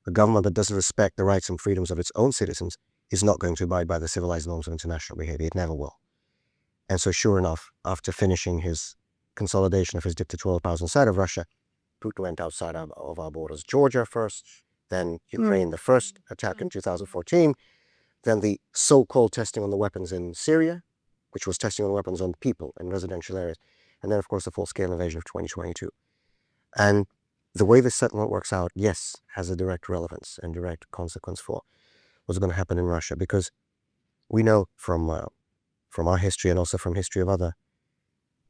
A government that doesn't respect the rights and freedoms of its own citizens is not going to abide by the civilized norms of international behavior. It never will. And so sure enough, after finishing his consolidation of his dictatorial powers inside of Russia, Putin went outside of our borders. Georgia first, then Ukraine, the first attack in 2014, then the so-called testing on the weapons in Syria, which was testing on weapons on people in residential areas, and then of course the full-scale invasion of 2022. And the way this settlement works out, yes, has a direct relevance and direct consequence for what's going to happen in Russia, because we know from our history and also from history of other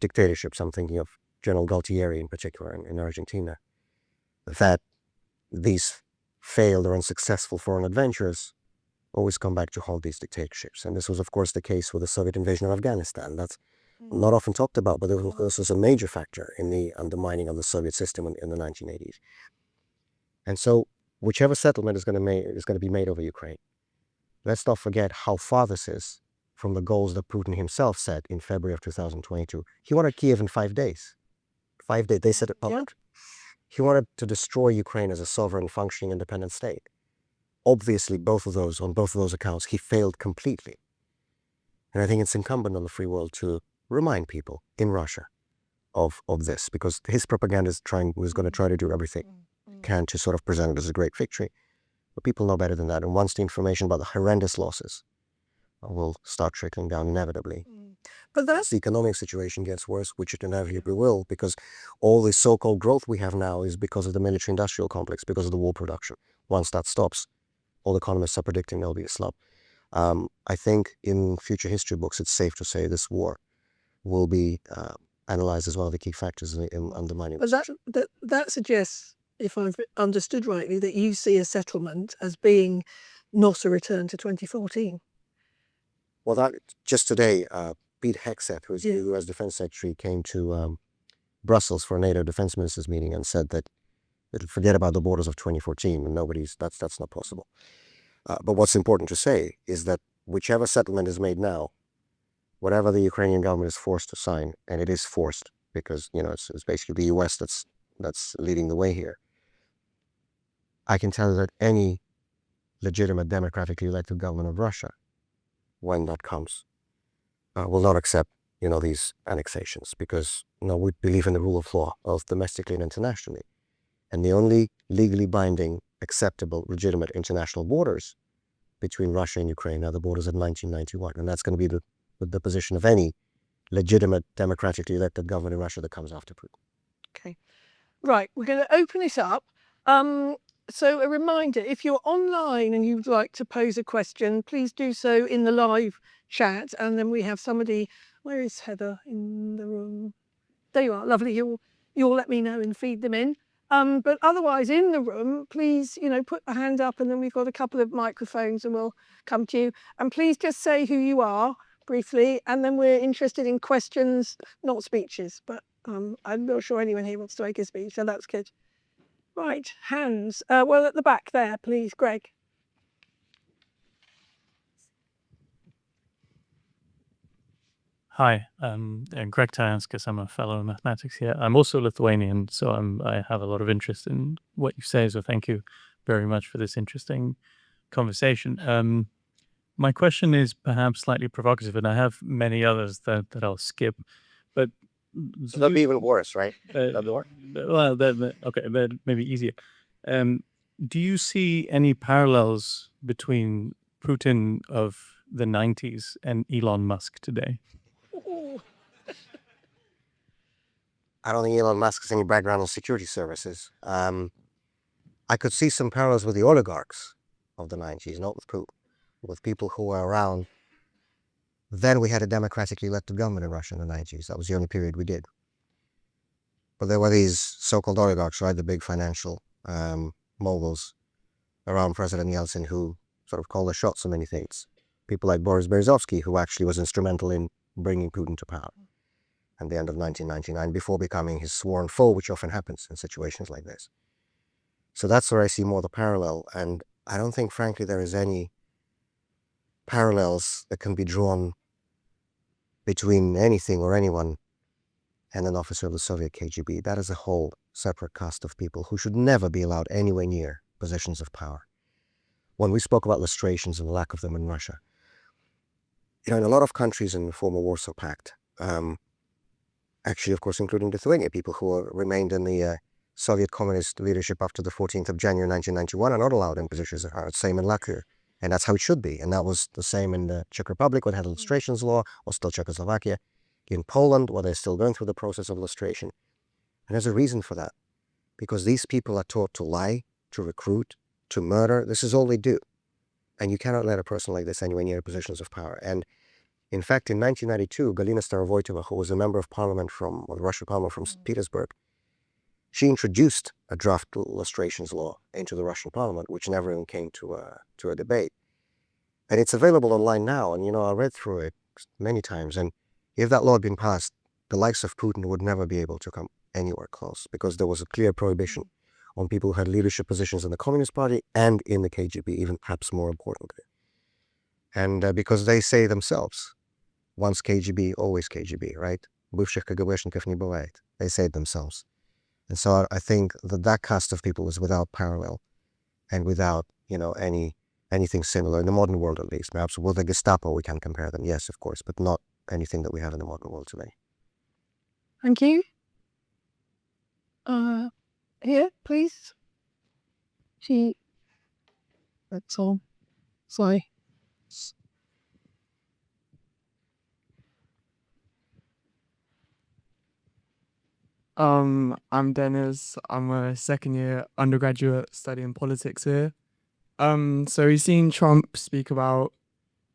dictatorships, I'm thinking of General Galtieri in particular in Argentina, that these failed or unsuccessful foreign adventures always come back to haunt these dictatorships. And this was, of course, the case with the Soviet invasion of Afghanistan. That's not often talked about, but this was a major factor in the undermining of the Soviet system in the 1980s. And so whichever settlement is going to be made over Ukraine, let's not forget how far this is from the goals that Putin himself set in February of 2022. He wanted Kiev in 5 days. 5 days, they said it public. He wanted to destroy Ukraine as a sovereign, functioning, independent state. Obviously, on both of those accounts, he failed completely. And I think it's incumbent on the free world to remind people in Russia of this, because his propaganda is going to try to do everything it can to sort of present it as a great victory. But people know better than that. And once the information about the horrendous losses will start trickling down inevitably, but the economic situation gets worse, which it inevitably will, because all the so-called growth we have now is because of the military-industrial complex, because of the war production. Once that stops, all economists are predicting there'll be a slump. I think in future history books, it's safe to say this war will be analyzed as one of the key factors in undermining. But that suggests, if I've understood rightly, that you see a settlement as being not a return to 2014. Well, that just today, Pete Hegseth, who's the U.S. Defense Secretary, came to Brussels for a NATO defense ministers meeting and said that it'll forget about the borders of 2014, and that's not possible. But what's important to say is that whichever settlement is made now, whatever the Ukrainian government is forced to sign, and it is forced because it's basically the U.S. that's leading the way here. I can tell you that any legitimate democratically elected government of Russia, when that comes, will not accept these annexations, because we believe in the rule of law, both domestically and internationally, and the only legally binding, acceptable, legitimate international borders between Russia and Ukraine are the borders of 1991, and that's going to be the position of any legitimate democratically elected government in Russia that comes after Putin. Okay, right, we're going to open it up. So a reminder, if you're online and you'd like to pose a question, please do so in the live chat, and then we have somebody. Where is Heather in the room? There you are, lovely. You'll let me know and feed them in. But otherwise, in the room, please, put a hand up, and then we've got a couple of microphones and we'll come to you. And please just say who you are briefly, and then we're interested in questions, not speeches, but I'm not sure anyone here wants to make a speech, so that's good. Right, hands. Well, at the back there, please, Greg. Hi, and Greg Tayanskas. I'm a fellow in mathematics here. I'm also Lithuanian, so I have a lot of interest in what you say. So thank you very much for this interesting conversation. My question is perhaps slightly provocative, and I have many others that I'll skip. But That'd be even worse, right? That'd be worse. well, okay, that may be easier. Do you see any parallels between Putin of the 90s and Elon Musk today? Ooh. I don't think Elon Musk has any background in security services. I could see some parallels with the oligarchs of the 90s, not with Putin, with people who were around. Then we had a democratically elected government in Russia in the 90s. That was the only period we did. But there were these so-called oligarchs, right? The big financial moguls around President Yeltsin who sort of called the shots on many things. People like Boris Berezovsky, who actually was instrumental in bringing Putin to power at the end of 1999 before becoming his sworn foe, which often happens in situations like this. So that's where I see more the parallel. And I don't think, frankly, there is any parallels that can be drawn between anything or anyone and an officer of the Soviet KGB. That is a whole separate caste of people who should never be allowed anywhere near positions of power. When we spoke about lustrations and the lack of them in Russia, in a lot of countries in the former Warsaw Pact, actually, of course, including Lithuania, people who remained in the Soviet communist leadership after the 14th of January 1991 are not allowed in positions of power. Same in Latvia. And that's how it should be. And that was the same in the Czech Republic, where they had a lustrations law, or still Czechoslovakia. In Poland, where they're still going through the process of lustration. And there's a reason for that. Because these people are taught to lie, to recruit, to murder. This is all they do. And you cannot let a person like this anywhere near positions of power. And in fact, in 1992, Galina Starovoitova, who was a member of parliament from, or the Russian parliament from St. Petersburg, she introduced a draft lustrations law into the Russian parliament, which never even came to a debate. And it's available online now. And, I read through it many times. And if that law had been passed, the likes of Putin would never be able to come anywhere close, because there was a clear prohibition on people who had leadership positions in the Communist Party and in the KGB, even perhaps more importantly. And because they say themselves, once KGB, always KGB, right? Бывших КГБшников не бывает. They say it themselves. And so I think that caste of people is without parallel and without, anything similar in the modern world, at least. Perhaps with the Gestapo, we can compare them, yes, of course, but not anything that we have in the modern world today. Thank you. Here, please. That's all. Sorry. I'm Dennis. I'm a second year undergraduate studying politics here. So he's seen Trump speak about,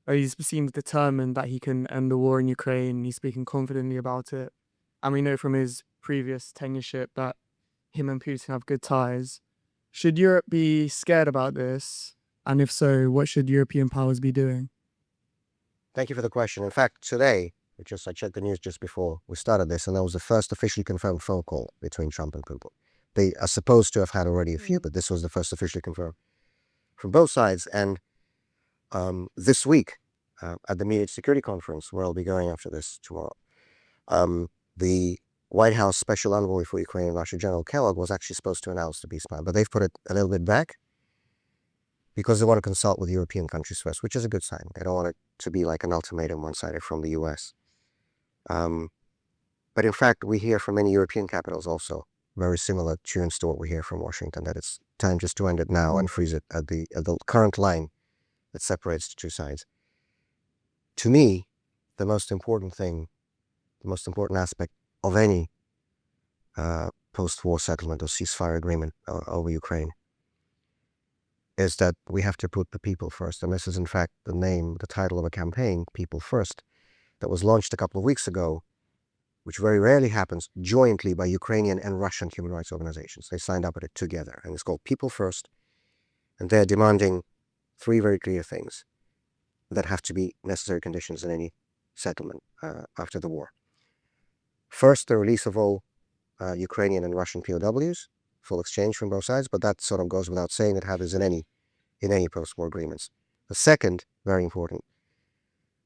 he seems determined that he can end the war in Ukraine. He's speaking confidently about it. And we know from his previous tenureship that him and Putin have good ties. Should Europe be scared about this? And if so, what should European powers be doing? Thank you for the question. In fact, today, I checked the news just before we started this, and that was the first officially confirmed phone call between Trump and Putin. They are supposed to have had already a few, but this was the first officially confirmed from both sides. And this week, at the Media Security Conference, where I'll be going after this tomorrow, the White House Special Envoy for Ukraine and Russia, General Kellogg, was actually supposed to announce the peace plan, but they've put it a little bit back because they want to consult with European countries first, which is a good sign. They don't want it to be like an ultimatum one-sided from the US. But in fact, we hear from many European capitals also very similar tunes to what we hear from Washington, that it's time just to end it now and freeze it at the current line that separates the two sides. To me, the most important aspect of any post-war settlement or ceasefire agreement over Ukraine is that we have to put the people first. And this is in fact the title of a campaign, People First, that was launched a couple of weeks ago, which very rarely happens, jointly by Ukrainian and Russian human rights organizations. They signed up at it together, and it's called People First. And they're demanding three very clear things that have to be necessary conditions in any settlement after the war. First, the release of all Ukrainian and Russian POWs, full exchange from both sides, but that sort of goes without saying. That happens in any post-war agreements. The second, very important,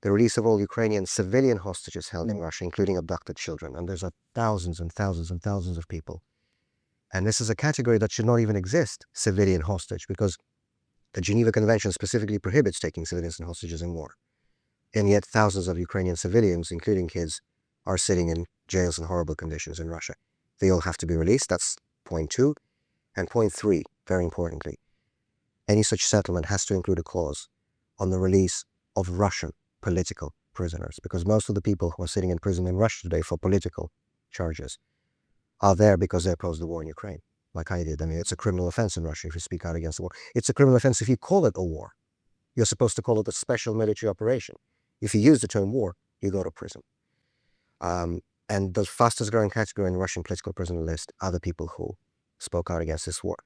the release of all Ukrainian civilian hostages held in Russia, including abducted children. And there's thousands and thousands and thousands of people. And this is a category that should not even exist, civilian hostage, because the Geneva Convention specifically prohibits taking civilians and hostages in war. And yet thousands of Ukrainian civilians, including kids, are sitting in jails in horrible conditions in Russia. They all have to be released. That's point 2. And point 3, very importantly, any such settlement has to include a clause on the release of Russian political prisoners, because most of the people who are sitting in prison in Russia today for political charges are there because they opposed the war in Ukraine, like I did. I mean, it's a criminal offense in Russia if you speak out against the war. It's a criminal offense if you call it a war. You're supposed to call it a special military operation. If you use the term war, you go to prison. And the fastest growing category in the Russian political prisoner list are the people who spoke out against this war.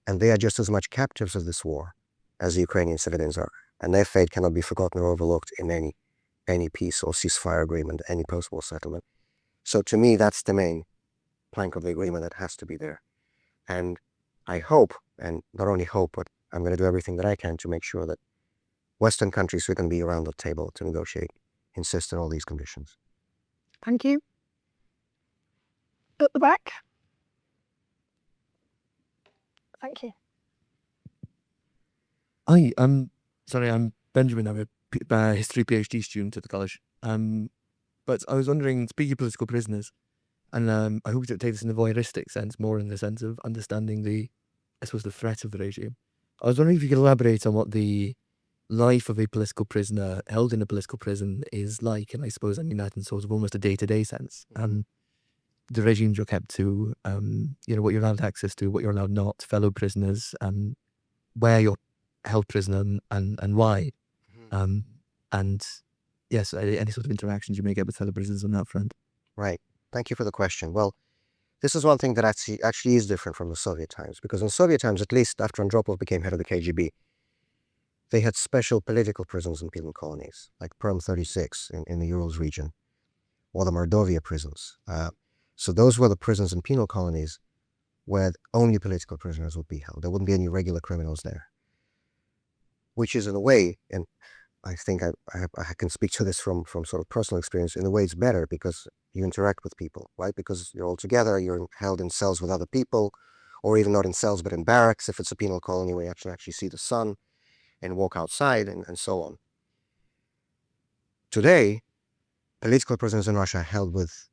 And they are just as much captives of this war as the Ukrainian civilians are. And their fate cannot be forgotten or overlooked in any peace or ceasefire agreement, any post-war settlement. So to me, that's the main plank of the agreement that has to be there. And I hope, and not only hope, but I'm going to do everything that I can to make sure that Western countries who can be around the table to negotiate insist on all these conditions. Thank you. At the back. Thank you. Hi, sorry, I'm Benjamin. I'm a history PhD student at the college. But I was wondering, speaking of political prisoners, and I hope you don't take this in a voyeuristic sense, more in the sense of understanding the threat of the regime. I was wondering if you could elaborate on what the life of a political prisoner held in a political prison is like, and I suppose I mean that in sort of almost a day-to-day sense, and the regimes you're kept to, what you're allowed access to, what you're allowed not, fellow prisoners, and where you're held prisoner and why. And yes, any sort of interactions you may get with fellow prisoners on that front. Right. Thank you for the question. Well, this is one thing that actually is different from the Soviet times, because in Soviet times, at least after Andropov became head of the KGB, they had special political prisons and penal colonies, like Perm 36 in the Urals region, or the Mordovia prisons. So those were the prisons and penal colonies where only political prisoners would be held. There wouldn't be any regular criminals there, which is in a way, and I think I can speak to this from sort of personal experience, in a way it's better because you interact with people, right? Because you're all together, you're held in cells with other people, or even not in cells, but in barracks if it's a penal colony where you actually see the sun and walk outside and so on. Today, political prisoners in Russia are held with,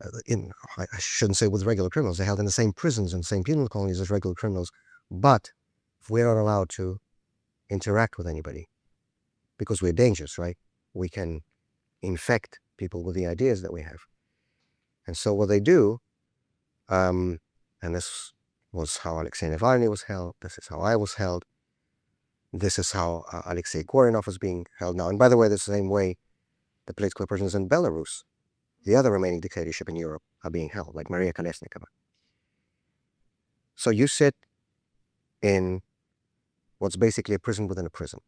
I shouldn't say with regular criminals, they're held in the same prisons and same penal colonies as regular criminals, but we're not allowed to interact with anybody because we're dangerous, right? We can infect people with the ideas that we have. And so what they do, and this was how Alexei Navalny was held, this is how I was held, this is how Alexei Gorinov is being held now. And by the way, the same way the political prisoners in Belarus, the other remaining dictatorship in Europe, are being held, like Maria Kolesnikova. So you sit in what's basically a prison within a prison,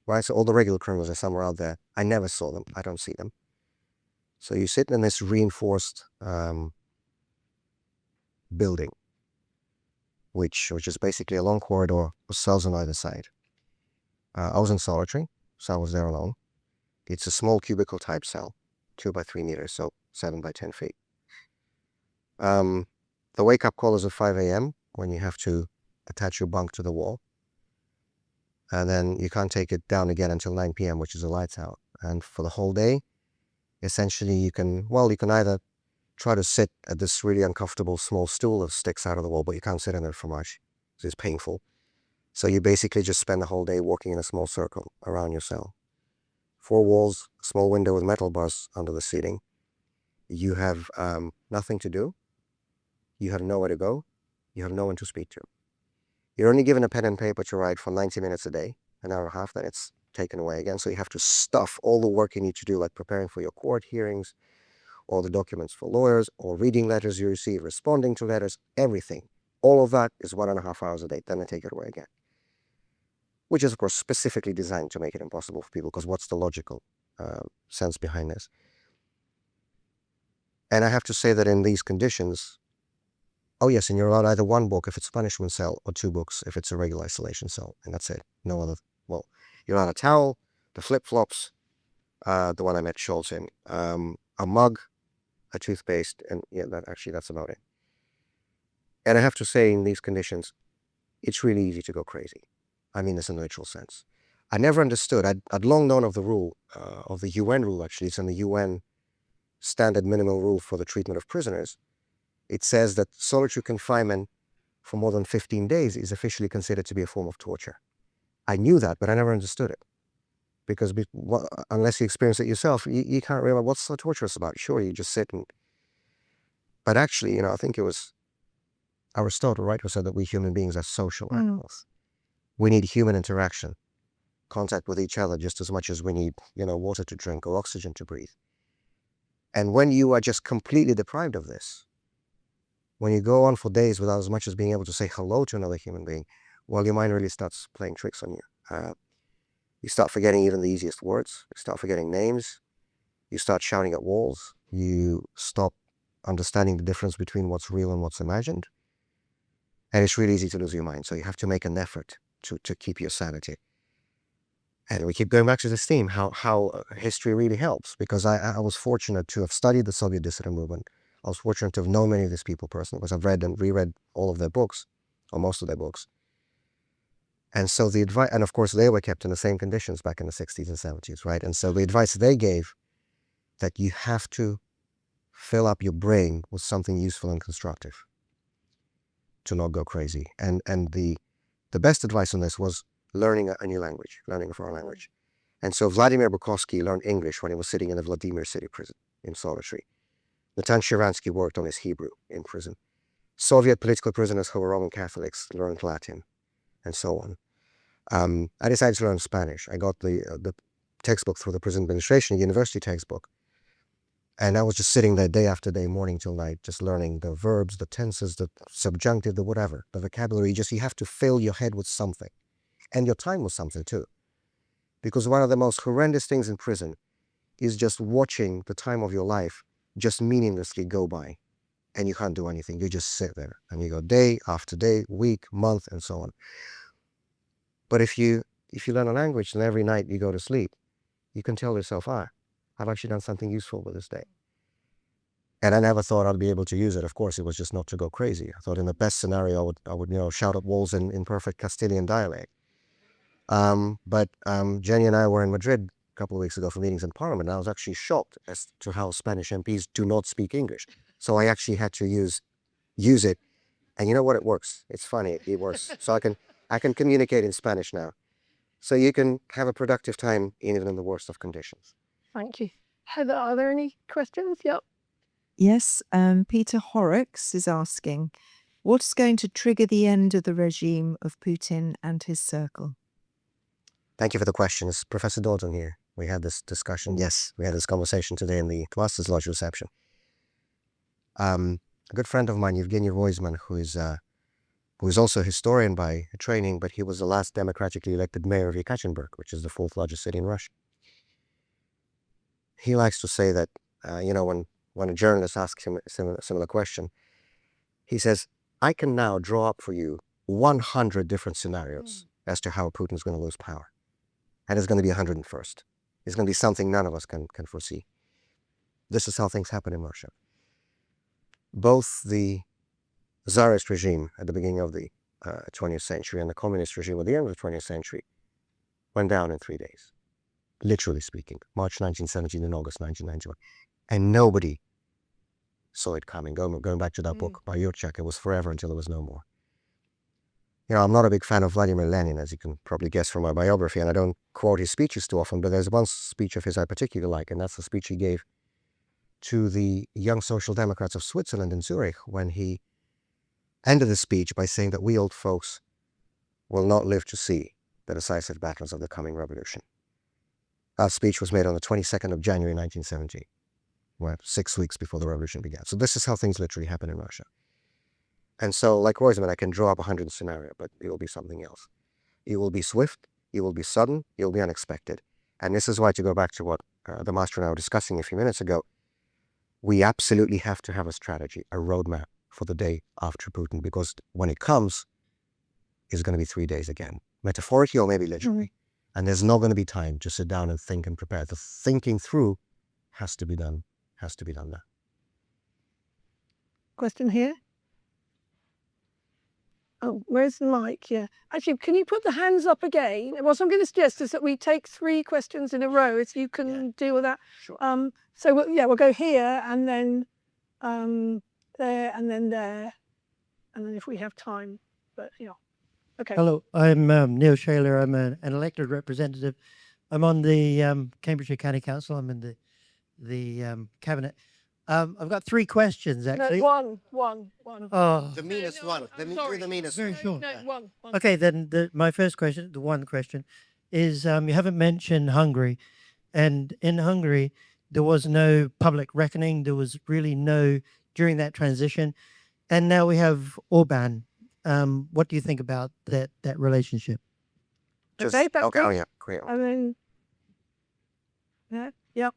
right? So all the regular criminals are somewhere out there. I never saw them. I don't see them. So you sit in this reinforced building, which is basically a long corridor with cells on either side. I was in solitary, so I was there alone. It's a small cubicle type cell, 2 by 3 meters, so 7 by 10 feet. The wake-up call is at 5 a.m. when you have to attach your bunk to the wall. And then you can't take it down again until 9 p.m., which is the lights out. And for the whole day, essentially you can either try to sit at this really uncomfortable small stool that sticks out of the wall, but you can't sit in it for much because it's painful. So you basically just spend the whole day walking in a small circle around your cell. 4 walls, a small window with metal bars under the ceiling. You have nothing to do. You have nowhere to go. You have no one to speak to. You're only given a pen and paper to write for 90 minutes a day, an hour and a half, then it's taken away again. So you have to stuff all the work you need to do, like preparing for your court hearings, all the documents for lawyers, or reading letters you receive, responding to letters, everything. All of that is 1.5 hours a day, then they take it away again. Which is, of course, specifically designed to make it impossible for people, because what's the logical sense behind this? And I have to say that in these conditions, oh yes, and you're allowed either 1 book if it's a punishment cell, or 2 books if it's a regular isolation cell, and that's it. No other, well, you're allowed a towel, the flip-flops, the one I met Scholz in, a mug, a toothpaste, and yeah, that's about it. And I have to say, in these conditions, it's really easy to go crazy. I mean this in a literal sense. I never understood. I'd long known of the rule, of the UN rule, actually. It's in the UN standard minimal rule for the treatment of prisoners. It says that solitary confinement for more than 15 days is officially considered to be a form of torture. I knew that, but I never understood it. Because unless you experience it yourself, you can't remember what's so torturous about it. Sure, you just sit and... But actually, I think it was Aristotle, right, who said that we human beings are social animals. We need human interaction, contact with each other just as much as we need, water to drink or oxygen to breathe. And when you are just completely deprived of this, when you go on for days without as much as being able to say hello to another human being, well, your mind really starts playing tricks on you. You start forgetting even the easiest words. You start forgetting names. You start shouting at walls. You stop understanding the difference between what's real and what's imagined. And it's really easy to lose your mind. So you have to make an effort to keep your sanity. And we keep going back to this theme, how history really helps. Because I was fortunate to have studied the Soviet dissident movement. I was fortunate to have known many of these people personally, because I've read and reread all of their books, or most of their books. And so the advice, and of course they were kept in the same conditions back in the 60s and 70s, right? And so the advice they gave, that you have to fill up your brain with something useful and constructive to not go crazy. And the best advice on this was learning a new language, learning a foreign language. And so Vladimir Bukovsky learned English when he was sitting in the Vladimir city prison in solitary. Natan Sharansky worked on his Hebrew in prison. Soviet political prisoners who were Roman Catholics learned Latin, and so on. I decided to learn Spanish. I got the textbook through the prison administration, a university textbook. And I was just sitting there day after day, morning till night, just learning the verbs, the tenses, the subjunctive, the whatever, the vocabulary. You have to fill your head with something. And your time with something too. Because one of the most horrendous things in prison is just watching the time of your life just meaninglessly go by. And you can't do anything. You just sit there. And you go day after day, week, month, and so on. But if you learn a language and every night you go to sleep, you can tell yourself, I've actually done something useful with this day. And I never thought I'd be able to use it. Of course, it was just not to go crazy. I thought in the best scenario, I would shout at walls in perfect Castilian dialect. But Jenny and I were in Madrid a couple of weeks ago for meetings in Parliament, and I was actually shocked as to how Spanish MPs do not speak English. So I actually had to use it. And you know what? It works. It's funny. It works. So I can communicate in Spanish now. So you can have a productive time even in the worst of conditions. Thank you. Heather, are there any questions? Yep. Yes, Peter Horrocks is asking, what's going to trigger the end of the regime of Putin and his circle? Thank you for the question. It's Professor Dalton here. We had this discussion. Yes, we had this conversation today in the Master's Lodge reception. A good friend of mine, Evgeny Roizman, who is also a historian by training, but he was the last democratically elected mayor of Yekaterinburg, which is the fourth largest city in Russia. He likes to say that, when a journalist asks him a similar question, he says, I can now draw up for you 100 different scenarios as to how Putin's going to lose power. And it's going to be 101st. It's going to be something none of us can foresee. This is how things happen in Russia. Both the Tsarist regime at the beginning of the 20th century and the communist regime at the end of the 20th century went down in 3 days. Literally speaking, March 1917 and August 1991. And nobody saw it coming. Going back to that book by Yurchak, it was forever until there was no more. I'm not a big fan of Vladimir Lenin, as you can probably guess from my biography, and I don't quote his speeches too often, but there's one speech of his I particularly like, and that's the speech he gave to the young Social Democrats of Switzerland in Zurich, when he ended the speech by saying that we old folks will not live to see the decisive battles of the coming revolution. That speech was made on the 22nd of January 1917, 6 weeks before the revolution began. So this is how things literally happen in Russia. And so, like Roizman, I can draw up 100 scenarios, but it will be something else. It will be swift, it will be sudden, it will be unexpected. And this is why, to go back to what the master and I were discussing a few minutes ago, we absolutely have to have a strategy, a roadmap for the day after Putin, because when it comes, it's going to be 3 days again. Metaphorically or maybe literally. And there's not going to be time to sit down and think and prepare. The thinking through has to be done now. Question here? Oh, where's the mic? Yeah. Actually, can you put the hands up again? What I'm going to suggest is that we take 3 questions in a row, if you can deal with that. Sure. So we'll go here and then there and then there, and then if we have time. But yeah. Okay. Hello, I'm Neil Shaler. I'm an elected representative. I'm on the Cambridgeshire County Council. I'm in the cabinet. I've got 3 questions actually. No, one. Oh, The meanest one. The meanest very one. short. No, one. Okay, then my first question, the one question, is you haven't mentioned Hungary, and in Hungary there was no public reckoning. There was really no during that transition, and now we have Orban. What do you think about that relationship? Okay, that's okay. good. Oh yeah, great. And then, yeah.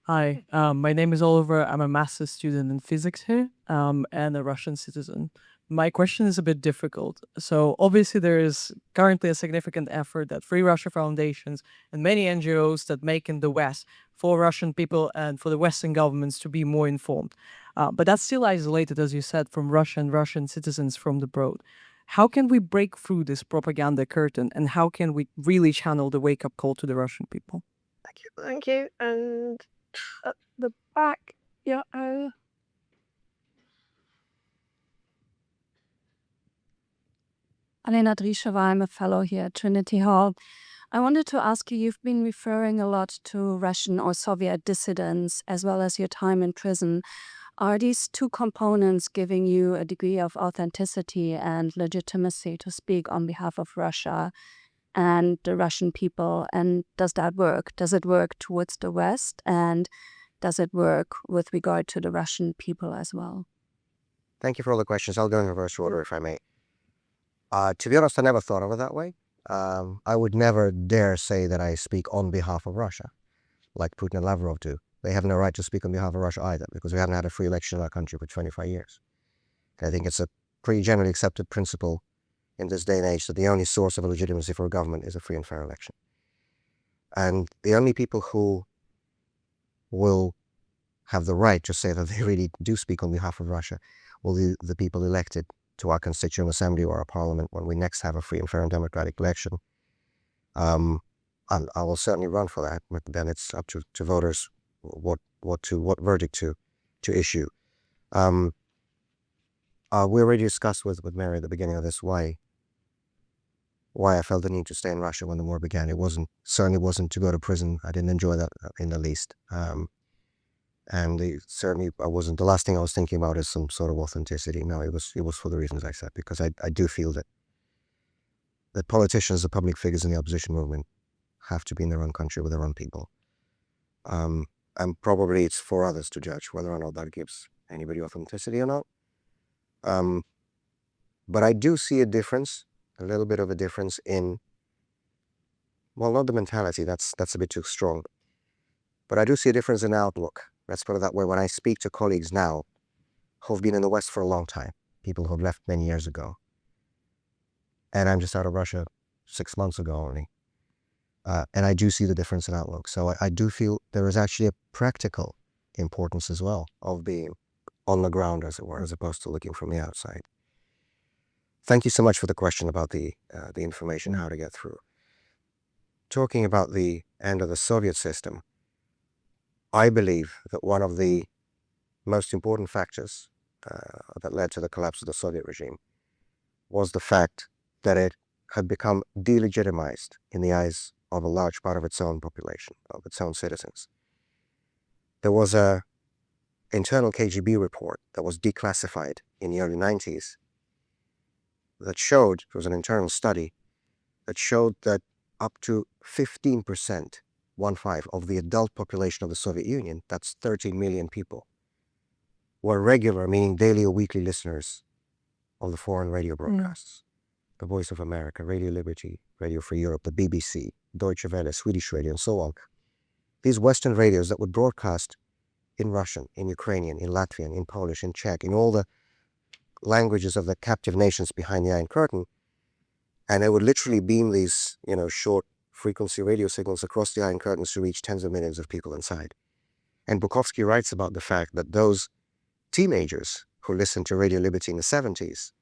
Hi, my name is Oliver. I'm a master's student in physics here and a Russian citizen. My question is a bit difficult. So obviously there is currently a significant effort that Free Russia foundations and many NGOs that make in the West for Russian people and for the Western governments to be more informed. But that's still isolated, as you said, from Russian citizens from the abroad. How can we break through this propaganda curtain, and how can we really channel the wake-up call to the Russian people? Thank you. And at the back, yeah. Alena Drisheva, I'm a fellow here at Trinity Hall. I wanted to ask you, you've been referring a lot to Russian or Soviet dissidents as well as your time in prison. Are these 2 components giving you a degree of authenticity and legitimacy to speak on behalf of Russia and the Russian people? And does that work? Does it work towards the West? And does it work with regard to the Russian people as well? Thank you for all the questions. I'll go in reverse order if I may. To be honest, I never thought of it that way. I would never dare say that I speak on behalf of Russia, like Putin and Lavrov do. They have no right to speak on behalf of Russia either, because we haven't had a free election in our country for 25 years. I think it's a pretty generally accepted principle in this day and age that the only source of legitimacy for a government is a free and fair election. And the only people who will have the right to say that they really do speak on behalf of Russia will be the people elected to our Constituent Assembly or our Parliament when we next have a free and fair and democratic election. I will certainly run for that, but then it's up to voters what verdict to issue. We already discussed with Mary at the beginning of this why I felt the need to stay in Russia when the war began. It certainly wasn't to go to prison. I didn't enjoy that in the least. Certainly I wasn't. The last thing I was thinking about is some sort of authenticity. No, it was for the reasons I said, because I do feel that politicians, the public figures in the opposition movement, have to be in their own country with their own people. And probably it's for others to judge whether or not that gives anybody authenticity or not. But I do see a difference, a little bit of a difference in, well, not the mentality, that's a bit too strong, but I do see a difference in outlook. Let's put it that way. When I speak to colleagues now who've been in the West for a long time, people who've left many years ago, and I'm just out of Russia 6 months ago only, and I do see the difference in outlook. So I do feel there is actually a practical importance as well of being on the ground, as it were, as opposed to looking from the outside. Thank you so much for the question about the information, how to get through. Talking about the end of the Soviet system, I believe that one of the most important factors that led to the collapse of the Soviet regime was the fact that it had become delegitimized in the eyes of a large part of its own population, of its own citizens. There was an internal KGB report that was declassified in the early 90s that showed, it was an internal study, that showed that up to 15%, 1/5 of the adult population of the Soviet Union, that's 13 million people, were regular, meaning daily or weekly listeners of the foreign radio broadcasts. The Voice of America, Radio Liberty, Radio Free Europe, the BBC, Deutsche Welle, Swedish radio, and so on. These Western radios that would broadcast in Russian, in Ukrainian, in Latvian, in Polish, in Czech, in all the languages of the captive nations behind the Iron Curtain, And they would literally beam these, short frequency radio signals across the Iron Curtains to reach tens of millions of people inside. And Bukowski writes about the fact that those teenagers who listened to Radio Liberty in the 70s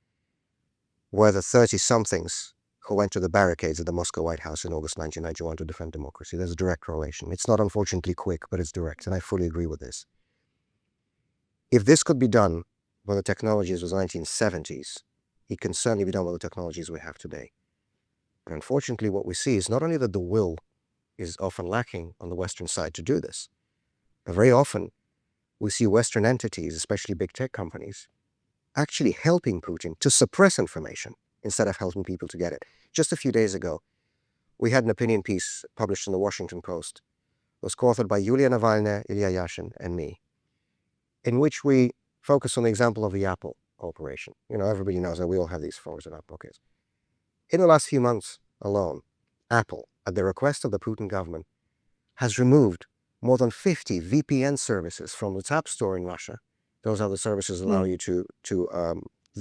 were the 30-somethings who went to the barricades at the Moscow White House in August 1991 to defend democracy. There's a direct correlation. It's not unfortunately quick, but it's direct, and I fully agree with this. If this could be done when the technologies was the 1970s, it can certainly be done with the technologies we have today. And unfortunately, what we see is not only that the will is often lacking on the Western side to do this, but very often we see Western entities, especially big tech companies, actually helping Putin to suppress information instead of helping people to get it. Just a few days ago, we had an opinion piece published in the Washington Post. It was co-authored by Yulia Navalnaya, Ilya Yashin, and me, in which we focus on the example of the Apple operation. Everybody knows that we all have these phones in our pockets. In the last few months alone, Apple, at the request of the Putin government, has removed more than 50 VPN services from its app store in Russia. Those are the services that allow you to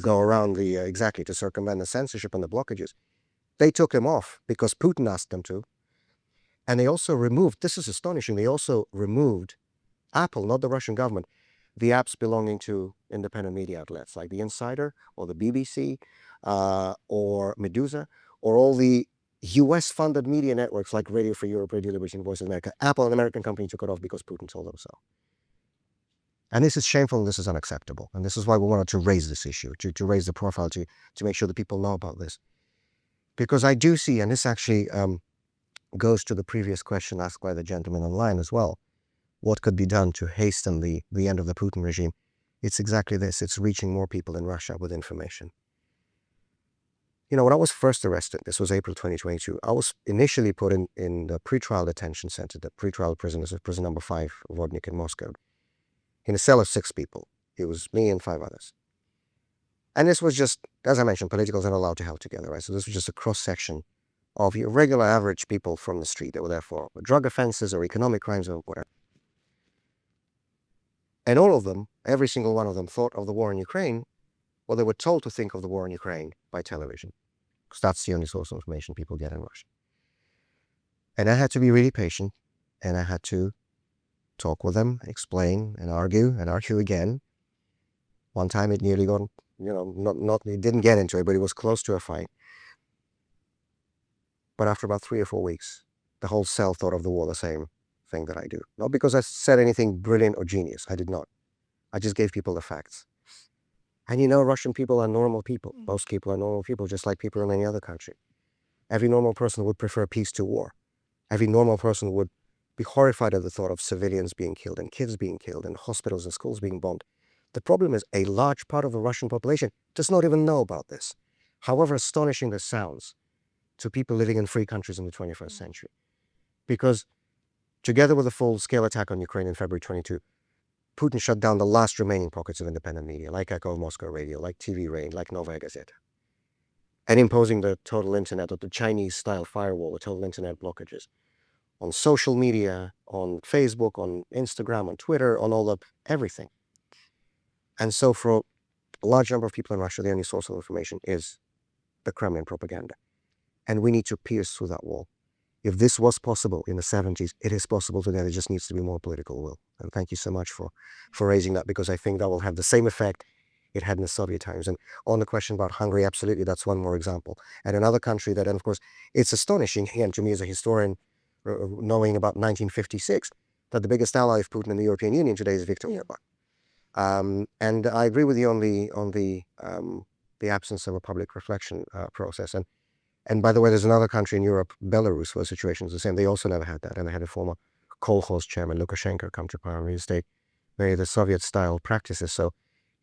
go around to circumvent the censorship and the blockages. They took them off because Putin asked them to. And they also removed, this is astonishing, they also removed, Apple, not the Russian government, the apps belonging to independent media outlets like The Insider or the BBC or Medusa, or all the US-funded media networks like Radio Free Europe, Radio Liberty, and Voice of America. Apple, an American company, took it off because Putin told them so. And this is shameful and this is unacceptable. And this is why we wanted to raise this issue, to raise the profile, to make sure that people know about this. Because I do see, and this actually goes to the previous question asked by the gentleman online as well, what could be done to hasten the end of the Putin regime? It's exactly this. It's reaching more people in Russia with information. When I was first arrested, this was April 2022, I was initially put in the pretrial detention center, the pretrial prisoners of prison number 5, Vodnik in Moscow, in a cell of 6 people. It was me and 5 others. And this was just, as I mentioned, politicals aren't allowed to held together, right? So this was just a cross-section of your regular average people from the street that were there for drug offenses or economic crimes or whatever. And all of them, every single one of them, thought of the war in Ukraine, well, they were told to think of the war in Ukraine by television, because that's the only source of information people get in Russia. And I had to be really patient, and I had to talk with them, explain, and argue again. One time it nearly got, it didn't get into it, but it was close to a fight. But after about 3 or 4 weeks, the whole cell thought of the war the same thing that I do. Not because I said anything brilliant or genius. I did not. I just gave people the facts. And Russian people are normal people. Most people are normal people, just like people in any other country. Every normal person would prefer peace to war. Every normal person would be horrified at the thought of civilians being killed and kids being killed and hospitals and schools being bombed. The problem is a large part of the Russian population does not even know about this. However astonishing this sounds to people living in free countries in the 21st century. Because together with the full-scale attack on Ukraine in February 22, Putin shut down the last remaining pockets of independent media, like Echo of Moscow Radio, like TV Rain, like Novaya Gazeta, and imposing the total internet, or the Chinese-style firewall, the total internet blockages on social media, on Facebook, on Instagram, on Twitter, on everything. And so for a large number of people in Russia, the only source of information is the Kremlin propaganda. And we need to pierce through that wall. If this was possible in the 70s, it is possible today. There just needs to be more political will. And thank you so much for raising that, because I think that will have the same effect it had in the Soviet times. And on the question about Hungary, absolutely, that's one more example. And another country that, and of course, it's astonishing, again, to me as a historian, knowing about 1956, that the biggest ally of Putin in the European Union today is Viktor Orban. And I agree with you on the absence of a public reflection process. And by the way, there's another country in Europe, Belarus, where the situation is the same. They also never had that. And they had a former kolkhoz chairman, Lukashenko, come to power and reinstate many of the Soviet-style practices. So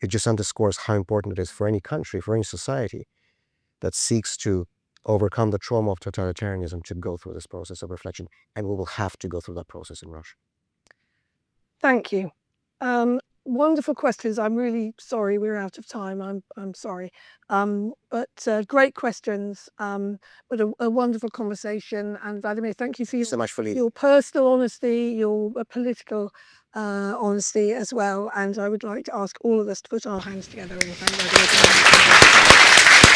it just underscores how important it is for any country, for any society that seeks to overcome the trauma of totalitarianism to go through this process of reflection. And we will have to go through that process in Russia. Thank you. Wonderful questions. I'm really sorry we're out of time. I'm sorry. But great questions. But a wonderful conversation. And Vladimir, thank you for so much for leading. your personal honesty, your political honesty as well. And I would like to ask all of us to put our hands together and thank Vladimir.